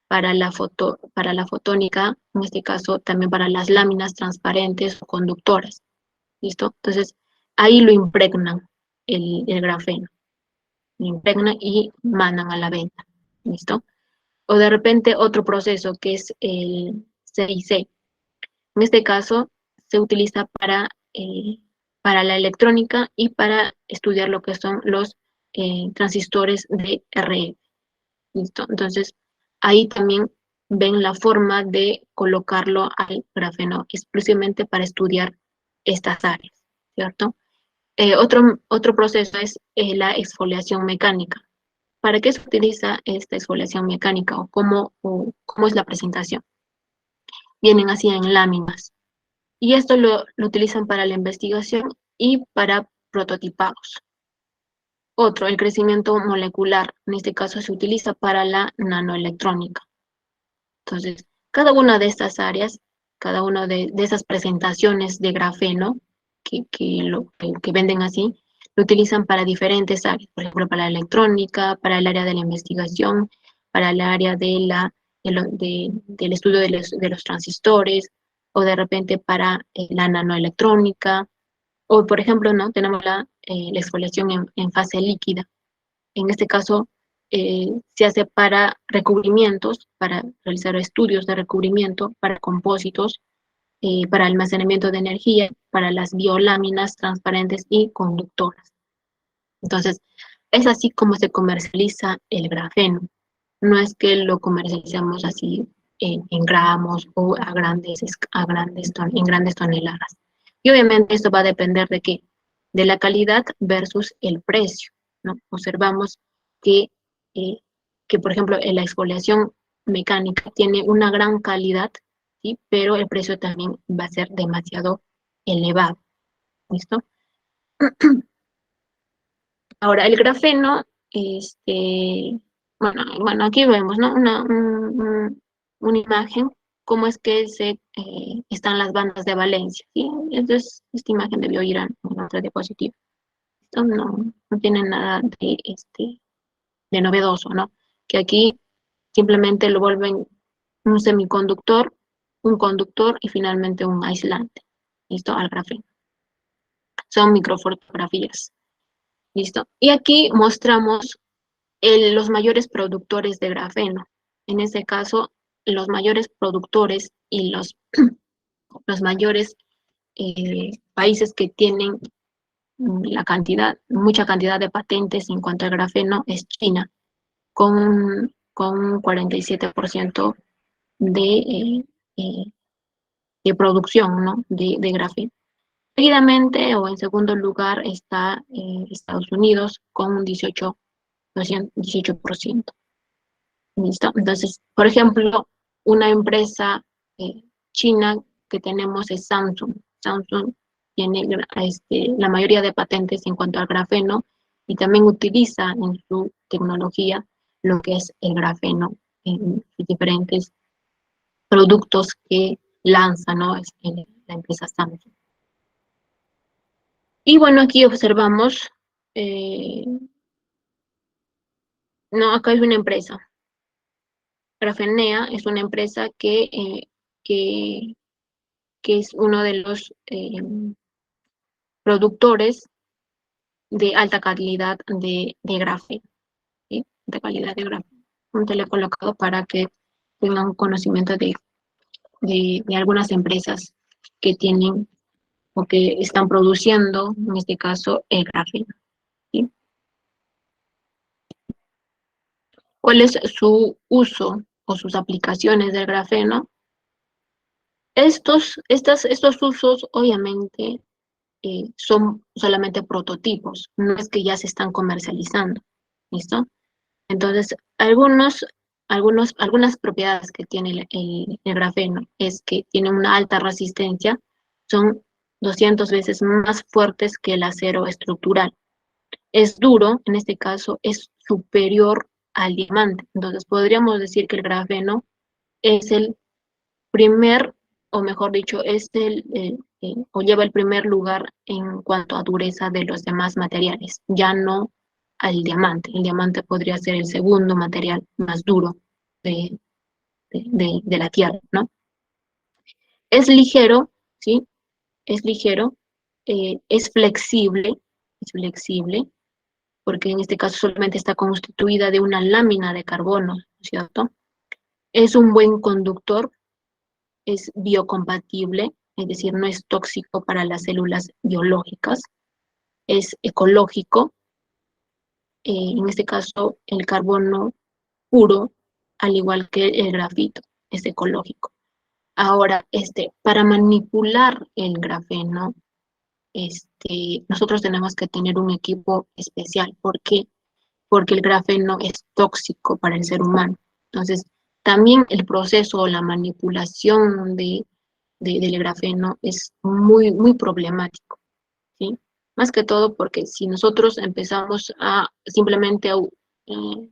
A: para la fotónica, en este caso también para las láminas transparentes o conductoras. ¿Listo? Entonces, ahí lo impregnan el grafeno. Lo impregnan y mandan a la venta. ¿Listo? O de repente otro proceso que es el CIC. En este caso se utiliza para la electrónica y para estudiar lo que son los transistores de RF. ¿Listo? Entonces, ahí también ven la forma de colocarlo al grafeno exclusivamente para estudiar estas áreas, ¿cierto? Otro proceso es la exfoliación mecánica. ¿Para qué se utiliza esta exfoliación mecánica o cómo es la presentación? Vienen así en láminas. Y esto lo utilizan para la investigación y para prototipados. Otro, el crecimiento molecular. En este caso se utiliza para la nanoelectrónica. Entonces, cada una de estas áreas, cada una de esas presentaciones de grafeno que venden así, lo utilizan para diferentes áreas, por ejemplo, para la electrónica, para el área de la investigación, para el área del estudio de los transistores, o de repente para la nanoelectrónica, o por ejemplo, ¿no? Tenemos la exfoliación en fase líquida. En este caso, se hace para recubrimientos, para realizar estudios de recubrimiento, para compósitos, para almacenamiento de energía, para las bioláminas transparentes y conductoras. Entonces, es así como se comercializa el grafeno. No es que lo comercializamos así en gramos o en grandes toneladas. Y obviamente esto va a depender de qué, de la calidad versus el precio, ¿no? Observamos que, eh, que por ejemplo, en la exfoliación mecánica tiene una gran calidad, ¿sí? Pero el precio también va a ser demasiado elevado, ¿listo? Ahora, el grafeno, bueno, aquí vemos, ¿no? Una imagen, cómo es que están las bandas de valencia, ¿sí? Entonces, esta imagen debió ir a otra diapositiva. Esto no tiene nada de novedoso, ¿no? Que aquí simplemente lo vuelven un semiconductor, un conductor y finalmente un aislante, ¿listo? Al grafeno. Son microfotografías, ¿listo? Y aquí mostramos los mayores productores de grafeno. En este caso, los mayores productores y los mayores países que tienen mucha cantidad de patentes en cuanto al grafeno es China, con un 47% de, de producción, ¿no? de grafeno. Seguidamente o en segundo lugar está Estados Unidos con un 18%. ¿Listo? Entonces, por ejemplo, una empresa china que tenemos es Samsung. Samsung tiene la mayoría de patentes en cuanto al grafeno y también utiliza en su tecnología lo que es el grafeno en sus diferentes productos que lanza, ¿no? La empresa Samsung. Y bueno, aquí observamos, eh, no, acá es una empresa. Grafenea es una empresa que, que es uno de los productores de alta calidad de grafeno, ¿sí? De calidad de grafeno. Te lo he colocado para que tengan conocimiento de algunas empresas que tienen o que están produciendo, en este caso, el grafeno, ¿sí? ¿Cuál es su uso o sus aplicaciones del grafeno? Estos usos, obviamente, son solamente prototipos, no es que ya se están comercializando, ¿listo? Entonces, algunas propiedades que tiene el grafeno es que tiene una alta resistencia, son 200 veces más fuertes que el acero estructural. Es duro, en este caso, es superior al diamante. Entonces, podríamos decir que el grafeno es el primer, o mejor dicho, o lleva el primer lugar en cuanto a dureza de los demás materiales, ya no al diamante. El diamante podría ser el segundo material más duro de, de la Tierra, ¿no? Es ligero, ¿sí? Es ligero, es flexible, porque en este caso solamente está constituida de una lámina de carbono, ¿cierto? Es un buen conductor, es biocompatible, es decir, no es tóxico para las células biológicas, es ecológico, en este caso el carbono puro, al igual que el grafito, es ecológico. Ahora, para manipular el grafeno, nosotros tenemos que tener un equipo especial. ¿Por qué? Porque el grafeno es tóxico para el ser humano. Entonces, también el proceso o la manipulación del grafeno es muy, muy problemático, ¿sí? Más que todo porque si nosotros empezamos a simplemente eh,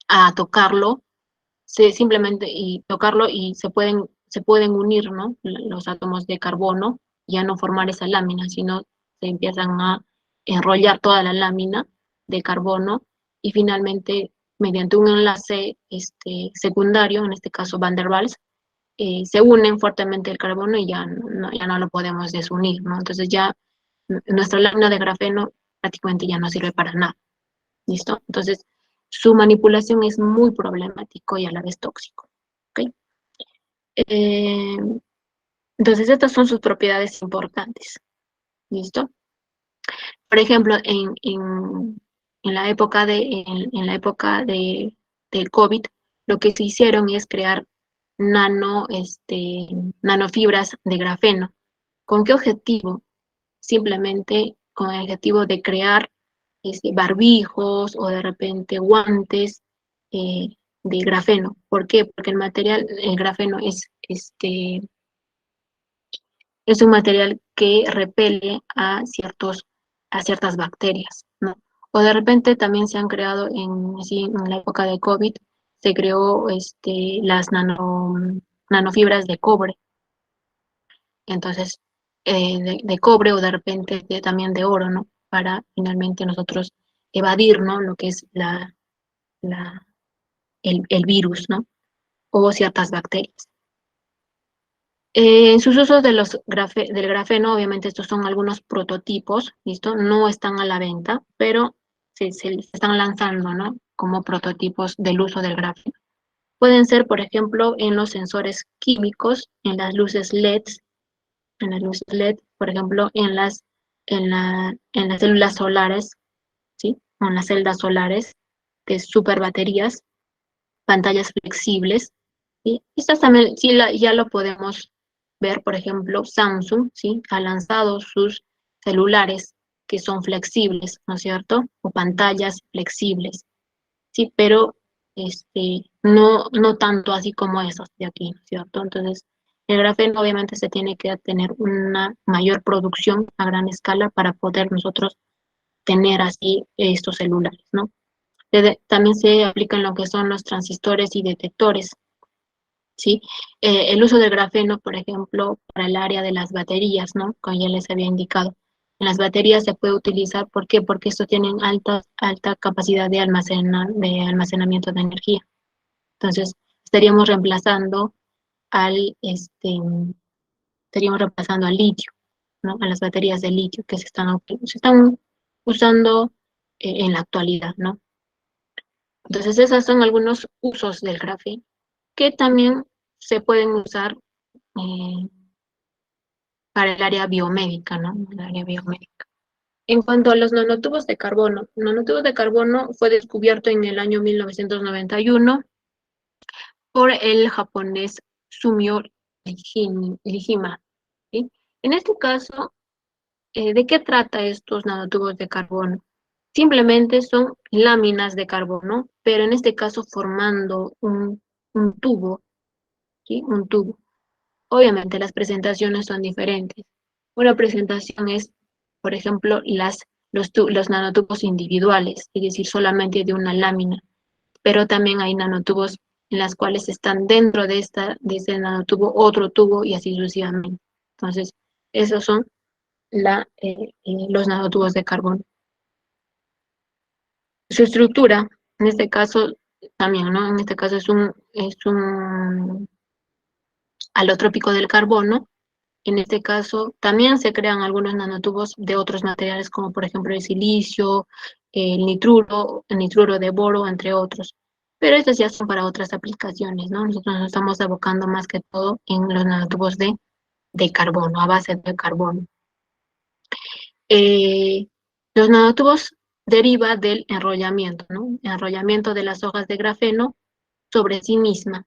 A: a tocarlo, simplemente y tocarlo y se pueden unir, ¿no? Los átomos de carbono, ya no formar esa lámina, sino se empiezan a enrollar toda la lámina de carbono y finalmente mediante un enlace secundario, en este caso Van der Waals, se unen fuertemente el carbono y ya no lo podemos desunir, ¿no? Entonces ya nuestra lámina de grafeno prácticamente ya no sirve para nada, ¿listo? Entonces su manipulación es muy problemático y a la vez tóxico, ¿ok? Eh, entonces estas son sus propiedades importantes, ¿listo? Por ejemplo, en la época en la época del COVID, lo que se hicieron es crear nanofibras de grafeno. ¿Con qué objetivo? Simplemente con el objetivo de crear barbijos o de repente guantes eh, de grafeno. ¿Por qué? Porque el grafeno es un material que repele a ciertas bacterias, ¿no? O de repente también se han creado en la época de COVID, se creó las nanofibras de cobre. Entonces, de cobre o de repente también de oro, ¿no? Para finalmente nosotros evadir, ¿no? Lo que es la, el virus, ¿no? O ciertas bacterias. En sus usos del grafeno, obviamente estos son algunos prototipos, ¿listo? No están a la venta, pero se están lanzando, ¿no? Como prototipos del uso del grafeno. Pueden ser, por ejemplo, en los sensores químicos, en las luces LED, por ejemplo, en las células solares, ¿sí? O en las celdas solares, de superbaterías, pantallas flexibles, ¿sí? Estas también sí ya lo podemos ver, por ejemplo, Samsung, ¿sí? Ha lanzado sus celulares que son flexibles, ¿no es cierto? O pantallas flexibles, ¿sí? Pero no tanto así como esas de aquí, ¿no es cierto? Entonces, el grafeno obviamente se tiene que tener una mayor producción a gran escala para poder nosotros tener así estos celulares, ¿no? También se aplica en lo que son los transistores y detectores, ¿sí? El uso del grafeno, por ejemplo, para el área de las baterías, ¿no? Como ya les había indicado. En las baterías se puede utilizar, ¿por qué? Porque estos tienen alta capacidad de almacenamiento de energía. Entonces, estaríamos reemplazando al, este, estaríamos reemplazando al litio, ¿no? A las baterías de litio que se están usando en la actualidad, ¿no? Entonces, esos son algunos usos del grafeno que también se pueden usar eh, para el área biomédica, ¿no? El área biomédica. En cuanto a los nanotubos de carbono fue descubierto en el año 1991 por el japonés Sumio Lijima, ¿sí? En este caso, ¿de qué trata estos nanotubos de carbono? Simplemente son láminas de carbono, pero en este caso formando un tubo, ¿sí? Un tubo. Obviamente las presentaciones son diferentes. Una presentación es, por ejemplo, los nanotubos individuales, es decir, solamente de una lámina, pero también hay nanotubos en las cuales están dentro de ese nanotubo otro tubo y así sucesivamente. Entonces, esos son los nanotubos de carbono. Su estructura, en este caso, también, ¿no? En este caso es un alotrópico del carbono. En este caso, también se crean algunos nanotubos de otros materiales, como por ejemplo el silicio, el nitruro de boro, entre otros. Pero estos ya son para otras aplicaciones, ¿no? Nosotros nos estamos abocando más que todo en los nanotubos de carbono, a base de carbono. Eh, los nanotubos deriva del enrollamiento, ¿no? Enrollamiento de las hojas de grafeno sobre sí misma,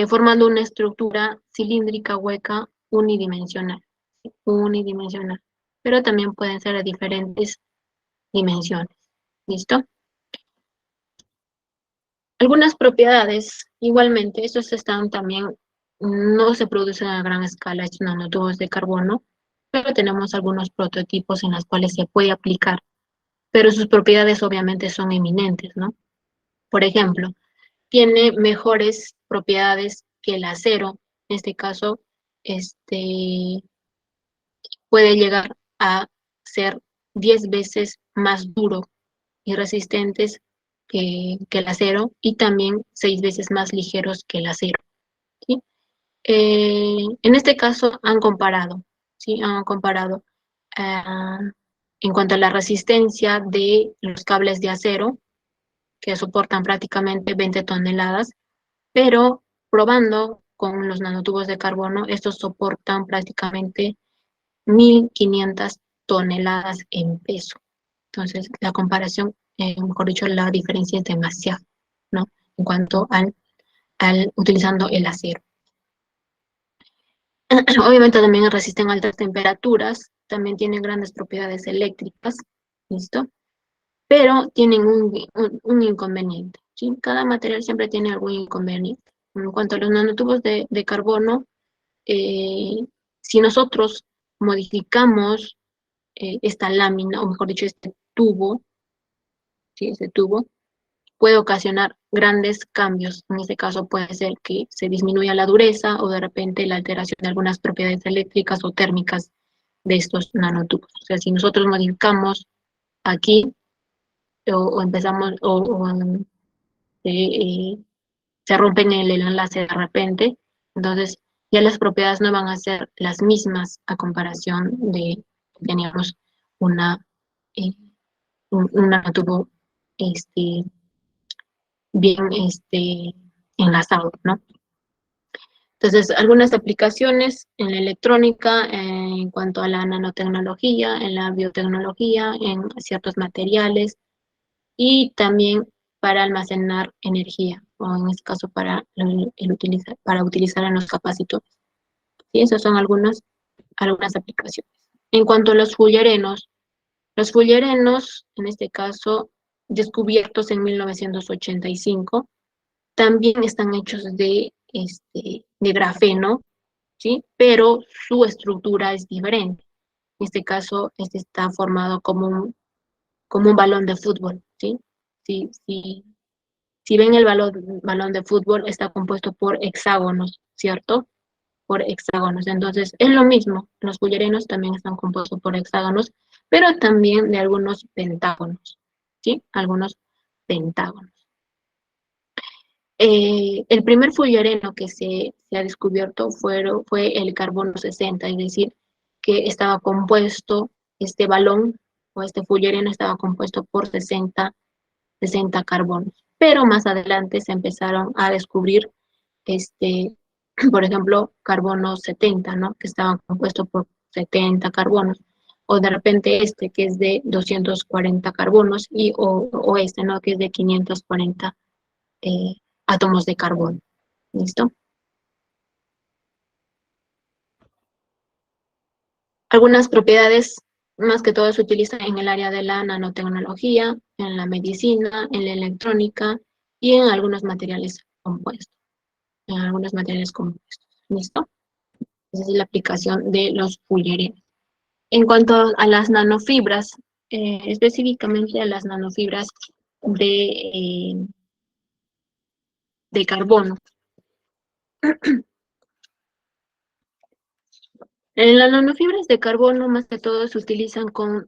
A: formando una estructura cilíndrica hueca unidimensional, ¿sí? Unidimensional, pero también pueden ser de diferentes dimensiones. ¿Listo? Algunas propiedades, igualmente, estos están también, no se producen a gran escala estos nanotubos de carbono, pero tenemos algunos prototipos en los cuales se puede aplicar, pero sus propiedades obviamente son eminentes, ¿no? Por ejemplo, tiene mejores propiedades que el acero. En este caso, este, puede llegar a ser 10 veces más duro y resistentes que el acero y también 6 veces más ligeros que el acero, ¿sí? En este caso han comparado, ¿sí? Han comparado ah, en cuanto a la resistencia de los cables de acero, que soportan prácticamente 20 toneladas, pero probando con los nanotubos de carbono, estos soportan prácticamente 1.500 toneladas en peso. Entonces, la comparación, mejor dicho, la diferencia es demasiado, ¿no? En cuanto al utilizando el acero. Obviamente también resisten altas temperaturas, también tienen grandes propiedades eléctricas, ¿listo? Pero tienen un inconveniente, ¿sí? Cada material siempre tiene algún inconveniente. En cuanto a los nanotubos de carbono, eh, si nosotros modificamos esta lámina, o mejor dicho, este tubo, ¿sí? Este tubo, puede ocasionar grandes cambios. En este caso puede ser que se disminuya la dureza o de repente la alteración de algunas propiedades eléctricas o térmicas de estos nanotubos. O sea, si nosotros modificamos aquí o empezamos eh, se rompen el enlace de repente, entonces ya las propiedades no van a ser las mismas a comparación de que teníamos una, eh, un nanotubos este, bien enlazado, ¿no? Entonces, algunas aplicaciones en la electrónica, en cuanto a la nanotecnología, en la biotecnología, en ciertos materiales y también para almacenar energía, o en este caso para utilizar en los capacitores. ¿Sí? Esas son algunas aplicaciones. En cuanto a los fullerenos, en este caso, descubiertos en 1985, también están hechos de grafeno, ¿sí? Pero su estructura es diferente. En este caso, este está formado como un balón de fútbol, ¿sí? Si, si, si ven el balón de fútbol, está compuesto por hexágonos, ¿cierto? Por hexágonos. Entonces, es lo mismo. Los fullerenos también están compuestos por hexágonos, pero también de algunos pentágonos, ¿sí? Algunos pentágonos. El primer fullereno que se ha descubierto fue el carbono 60, es decir, que estaba compuesto, este balón o este fullereno estaba compuesto por 60 carbonos. Pero más adelante se empezaron a descubrir, este, por ejemplo, carbono 70, ¿no? Que estaban compuestos por 70 carbonos. O de repente este que es de 240 carbonos o este, ¿no? Que es de 540 eh, átomos de carbono. ¿Listo? Algunas propiedades, más que todo, se utilizan en el área de la nanotecnología, en la medicina, en la electrónica y en algunos materiales compuestos. En algunos materiales compuestos. ¿Listo? Esa es la aplicación de los fullerenos. En cuanto a las nanofibras, específicamente a las nanofibras de, eh, de carbono. En las nanofibras de carbono, más que todo, se utilizan con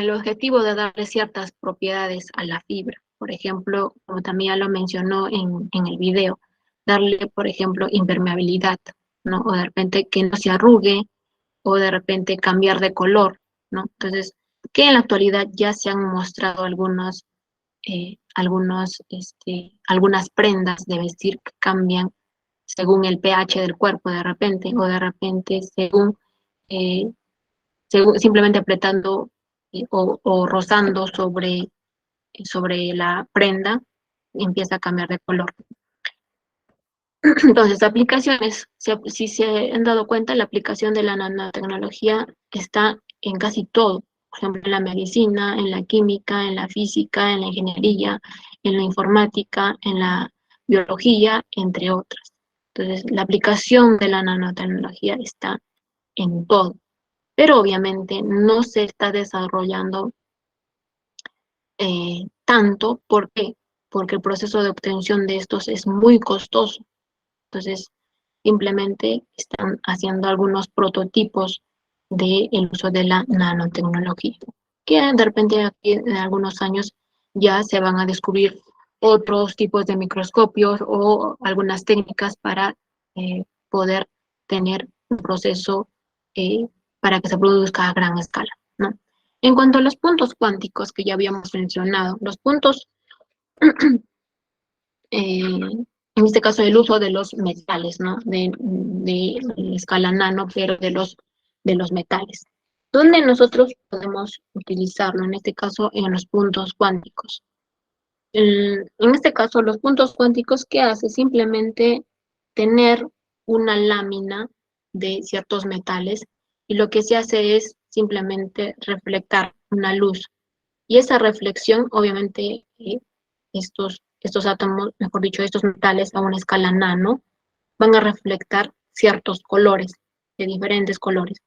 A: el objetivo de darle ciertas propiedades a la fibra. Por ejemplo, como también ya lo mencionó en el video, darle, por ejemplo, impermeabilidad, ¿no? O de repente que no se arrugue, o de repente cambiar de color, ¿no? Entonces, que en la actualidad ya se han mostrado algunas prendas de vestir que cambian según el pH del cuerpo de repente, o de repente eh, según simplemente apretando o rozando sobre la prenda, empieza a cambiar de color. Entonces, aplicaciones, si se han dado cuenta, la aplicación de la nanotecnología está en casi todo, por ejemplo, en la medicina, en la química, en la física, en la ingeniería, en la informática, en la biología, entre otras. Entonces, la aplicación de la nanotecnología está en todo, pero obviamente no se está desarrollando tanto. ¿Por qué? Porque el proceso de obtención de estos es muy costoso. Entonces, simplemente están haciendo algunos prototipos del uso de la nanotecnología, que de repente aquí en algunos años ya se van a descubrir otros tipos de microscopios o algunas técnicas para poder tener un proceso eh, para que se produzca a gran escala, ¿no? En cuanto a los puntos cuánticos que ya habíamos mencionado, los puntos en este caso el uso de los metales, ¿no? De escala nano, pero de los metales. ¿Dónde nosotros podemos utilizarlo? En este caso, en los puntos cuánticos. En este caso, los puntos cuánticos, ¿qué hace? Simplemente tener una lámina de ciertos metales y lo que se hace es simplemente reflectar una luz. Y esa reflexión, obviamente, estos átomos, mejor dicho, estos metales a una escala nano, van a reflectar ciertos colores, de diferentes colores.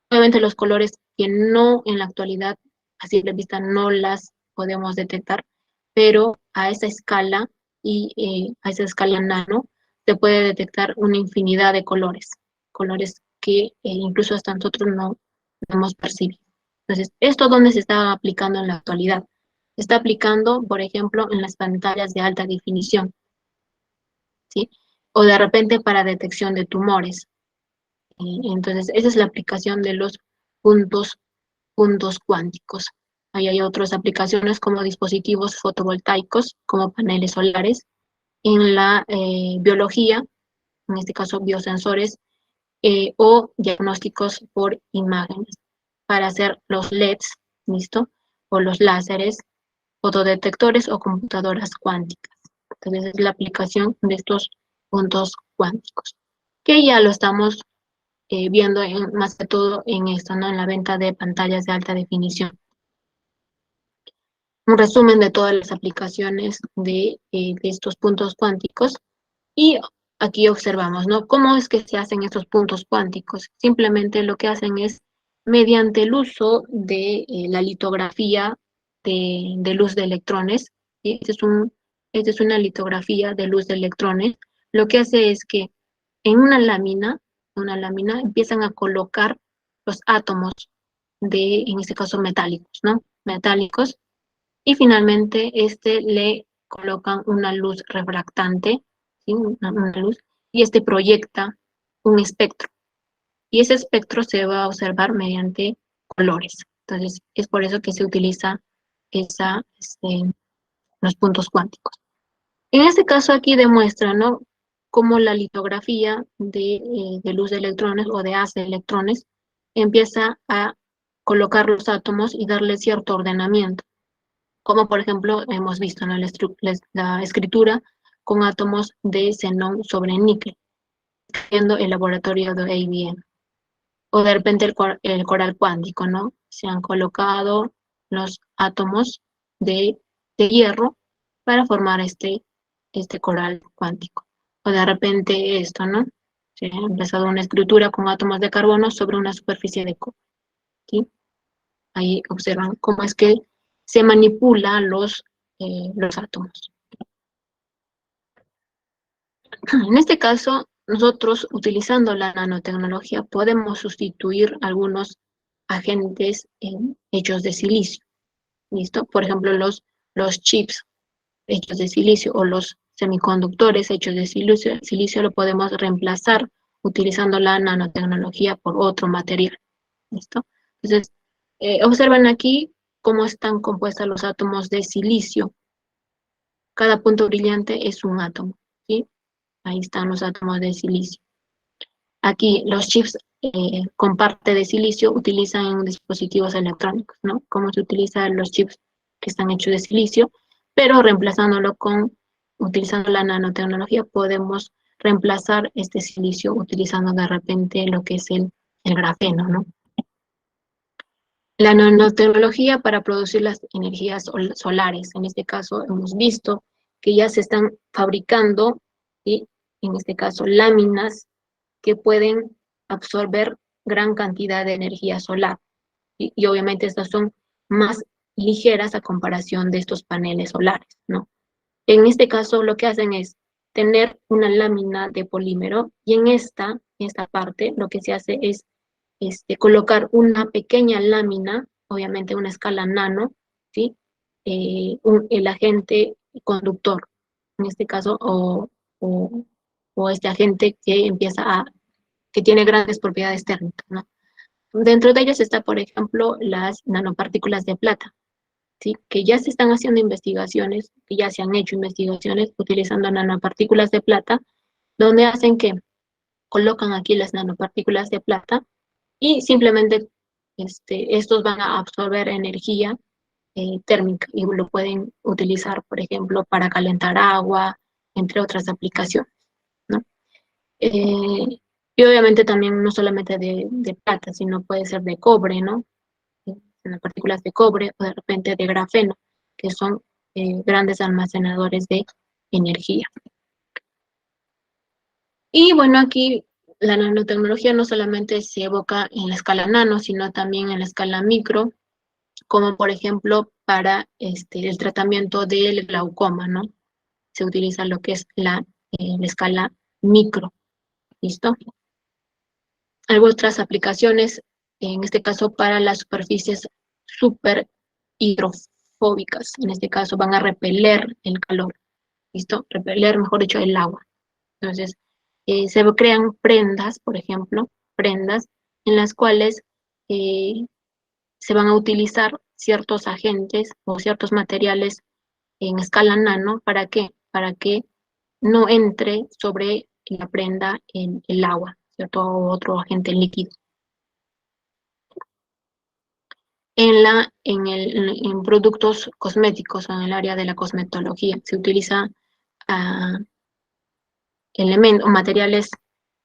A: Obviamente los colores que no en la actualidad, a simple vista, no las podemos detectar, pero a esa escala a esa escala nano se puede detectar una infinidad de colores que incluso hasta nosotros no hemos percibido. Entonces, ¿esto dónde se está aplicando en la actualidad? Se está aplicando, por ejemplo, en las pantallas de alta definición, ¿sí? O de repente para detección de tumores. Entonces, esa es la aplicación de los puntos, puntos cuánticos. Ahí hay otras aplicaciones como dispositivos fotovoltaicos, como paneles solares. En la biología, en este caso biosensores, o diagnósticos por imágenes para hacer los LEDs, ¿listo? O los láseres, fotodetectores o computadoras cuánticas. Entonces, es la aplicación de estos puntos cuánticos, que ya lo estamos viendo más que todo en esto, ¿no? En la venta de pantallas de alta definición. Un resumen de todas las aplicaciones de estos puntos cuánticos. Y aquí observamos, ¿no? ¿Cómo es que se hacen estos puntos cuánticos? Simplemente lo que hacen es, mediante el uso de la litografía de luz de electrones, ¿sí? Esta es una litografía de luz de electrones. Lo que hace es que en una lámina empiezan a colocar los átomos en este caso metálicos, ¿no? Metálicos, y finalmente le colocan una luz refractante, ¿sí? Una luz, y proyecta un espectro. Y ese espectro se va a observar mediante colores. Entonces, es por eso que se utiliza esa, los puntos cuánticos. En este caso aquí demuestra, ¿no? Cómo la litografía de luz de electrones o de haz de electrones empieza a colocar los átomos y darle cierto ordenamiento, como por ejemplo hemos visto, ¿no? La escritura con átomos de xenón sobre níquel, viendo el laboratorio de IBM. O de repente el coral cuántico, ¿no? Se han colocado los átomos de hierro para formar este coral cuántico. O de repente esto, ¿no? Se ha empezado una escritura con átomos de carbono sobre una superficie de cobre, ¿sí? Ahí observan cómo es que se manipula los átomos. En este caso, nosotros utilizando la nanotecnología podemos sustituir algunos agentes hechos de silicio. ¿Listo? Por ejemplo, los chips hechos de silicio o los semiconductores hechos de silicio lo podemos reemplazar utilizando la nanotecnología por otro material. ¿Listo? Entonces, observen aquí cómo están compuestos los átomos de silicio. Cada punto brillante es un átomo, ¿sí? Ahí están los átomos de silicio. Aquí los chips con parte de silicio utilizan dispositivos electrónicos, ¿no? Como se utilizan los chips que están hechos de silicio, pero utilizando la nanotecnología, podemos reemplazar este silicio utilizando de repente lo que es el grafeno, ¿no? La nanotecnología para producir las energías solares. En este caso, hemos visto que ya se están fabricando, ¿sí? En este caso, láminas que pueden absorber gran cantidad de energía solar. Y obviamente estas son más ligeras a comparación de estos paneles solares, ¿no? En este caso, lo que hacen es tener una lámina de polímero y en esta parte lo que se hace es colocar una pequeña lámina, obviamente una escala nano, ¿sí? El agente conductor, en este caso, o este agente que tiene grandes propiedades térmicas, ¿no? Dentro de ellas está, por ejemplo, las nanopartículas de plata, ¿sí? Que ya se están haciendo investigaciones, que ya se han hecho investigaciones utilizando nanopartículas de plata, donde hacen que colocan aquí las nanopartículas de plata y simplemente estos van a absorber energía térmica y lo pueden utilizar, por ejemplo, para calentar agua, entre otras aplicaciones, ¿no? Y obviamente también no solamente de plata, sino puede ser de cobre, ¿no? Las partículas de cobre o de repente de grafeno, que son grandes almacenadores de energía. Y bueno, aquí la nanotecnología no solamente se evoca en la escala nano, sino también en la escala micro, como por ejemplo para el tratamiento del glaucoma, ¿no? Se utiliza lo que es la escala micro, ¿listo? Hay otras aplicaciones, en este caso para las superficies súper hidrofóbicas, en este caso van a repeler el calor, ¿listo? Repeler, mejor dicho, el agua. Entonces, se crean prendas, por ejemplo, prendas en las cuales se van a utilizar ciertos agentes o ciertos materiales en escala nano. ¿Para qué? Para que no entre sobre la prenda en el agua, ¿cierto? O otro agente líquido. En productos cosméticos o en el área de la cosmetología se utiliza elementos o materiales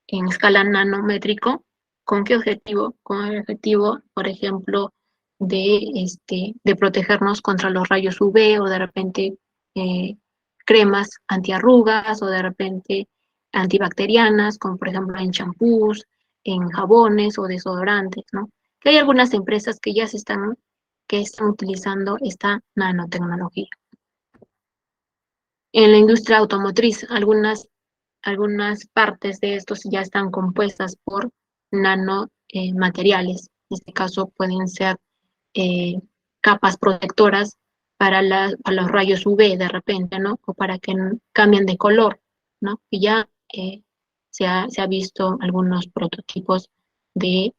A: en escala nanométrico. ¿Con qué objetivo? Con el objetivo, por ejemplo, de protegernos contra los rayos UV o de repente cremas antiarrugas o de repente antibacterianas, como por ejemplo en champús, en jabones o desodorantes, ¿no? Que hay algunas empresas que están utilizando esta nanotecnología. En la industria automotriz, algunas partes de estos ya están compuestas por nanomateriales. En este caso pueden ser eh, capas protectoras para los rayos UV de repente, ¿no? O para que cambien de color, ¿no? Y ya se ha visto algunos prototipos del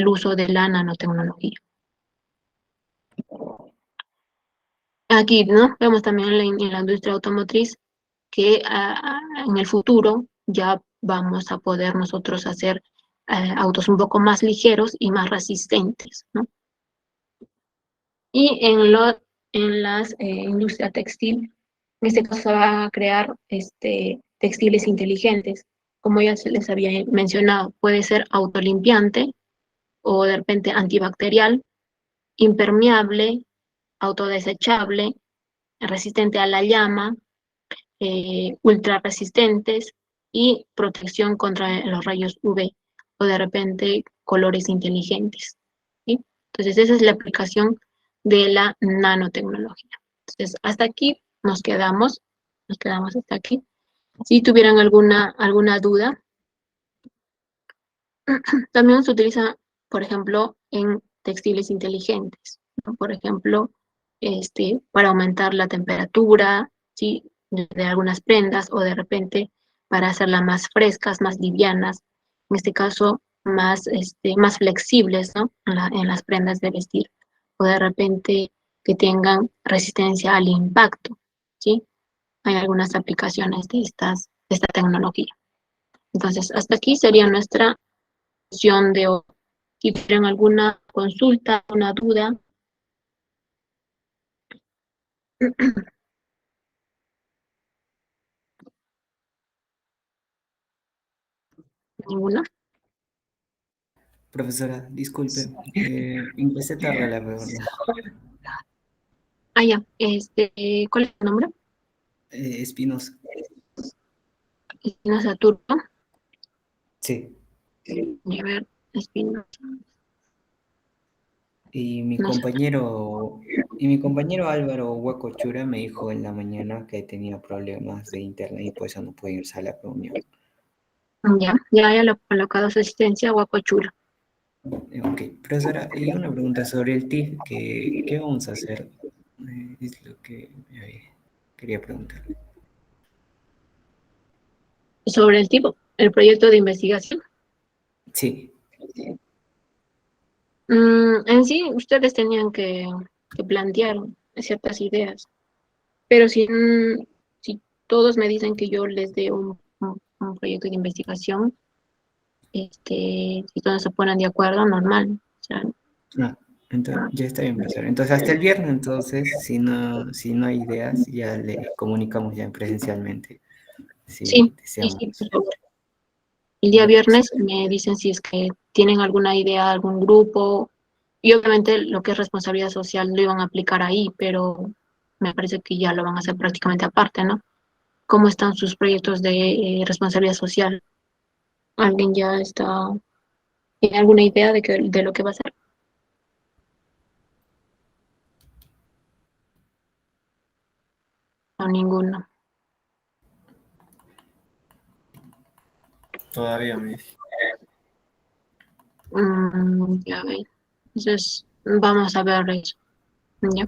A: uso de la nanotecnología. Aquí, ¿no? Vemos también en la industria automotriz que en el futuro ya vamos a poder nosotros hacer autos un poco más ligeros y más resistentes, ¿no? Y en las industria textil, en este caso se va a crear textiles inteligentes, como ya se les había mencionado, puede ser autolimpiante o de repente antibacterial, impermeable, autodesechable, resistente a la llama, ultra resistentes y protección contra los rayos UV o de repente colores inteligentes, ¿sí? Entonces esa es la aplicación de la nanotecnología. Entonces hasta aquí nos quedamos hasta aquí. Si tuvieran alguna duda, también se utiliza, por ejemplo, en textiles inteligentes, ¿no? Por ejemplo, para aumentar la temperatura, ¿sí? De algunas prendas o de repente para hacerlas más frescas, más livianas, en este caso más flexibles, ¿no? En las prendas de vestir o de repente que tengan resistencia al impacto, ¿sí? Hay algunas aplicaciones de esta tecnología. Entonces, hasta aquí sería nuestra sesión de hoy. Si tienen alguna consulta, una duda, ninguna.
C: Profesora, disculpe, empecé tarde la verdad.
A: Ah, ya, ¿cuál es tu nombre?
C: Espinosa.
A: Espinosa Saturno.
C: Sí.
A: A ver, Espinosa.
C: Y
A: No sé.
C: mi compañero Álvaro Hueco Chura me dijo en la mañana que tenía problemas de internet y por eso no puede irse a la reunión.
A: Ya lo he colocado su asistencia Huacochura.
C: Ok, profesora, y una pregunta sobre el TIF, ¿qué vamos a hacer? Es lo que quería preguntarle.
A: Sobre el proyecto de investigación.
C: Sí.
A: En sí, ustedes tenían que plantear ciertas ideas, pero si todos me dicen que yo les dé un proyecto de investigación, si todos se ponen de acuerdo, normal. O sea,
C: Ah, entonces, ya está bien, profesora. Entonces, hasta el viernes, entonces, si no hay ideas, ya le comunicamos ya presencialmente, si
A: sí,
C: deseamos.
A: por favor. El día
C: Ya,
A: viernes
C: profesora.
A: me dicen si es que tienen alguna idea, algún grupo, y obviamente lo que es responsabilidad social lo iban a aplicar ahí, pero me parece que ya lo van a hacer prácticamente aparte, ¿no? ¿Cómo están sus proyectos de responsabilidad social? ¿Alguien tiene alguna idea de lo que va a hacer? No, ninguno.
D: Todavía me dice.
A: Ya ven. Entonces, vamos a ver eso. ¿Ya?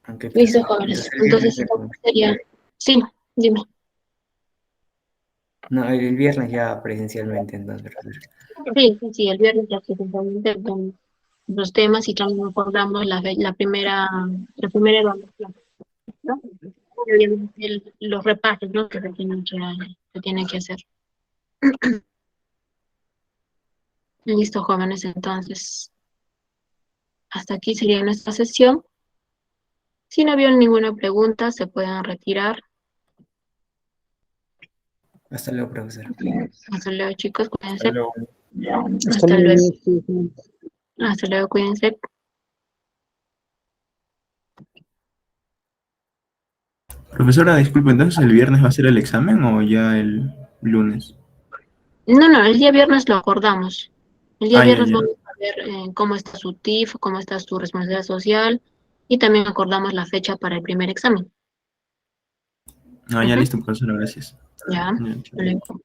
C: Aunque,
A: Listo,
C: profesora.
A: jóvenes.
C: Entonces, el viernes
A: Entonces,
C: ya
A: sería... Sí, dime.
C: No, el viernes ya presencialmente, entonces, profesora.
A: Sí, el viernes ya presencialmente con los temas y también acordamos la primera evaluación, ¿no? y obviamente los repasos, ¿no? Que se tienen que hacer. Listo, jóvenes, entonces, hasta aquí sería nuestra sesión. Si no vieron ninguna pregunta, se pueden retirar.
C: Hasta luego, profesora.
A: Hasta luego, chicos,
C: Hasta
A: cuídense.
C: luego.
A: Hasta luego. Hasta luego, cuídense.
D: Profesora, disculpe, entonces el viernes va a ser el examen o ya el lunes?
A: No, el día viernes lo acordamos. El día
D: Ah, ya,
A: viernes
D: ya.
A: vamos a ver cómo está su TIF, cómo está su responsabilidad social y también acordamos la fecha para el primer examen.
D: Ah, ya
A: Ujú.
D: listo, profesora, gracias.
A: Ya,
D: Ya, chao.
A: luego.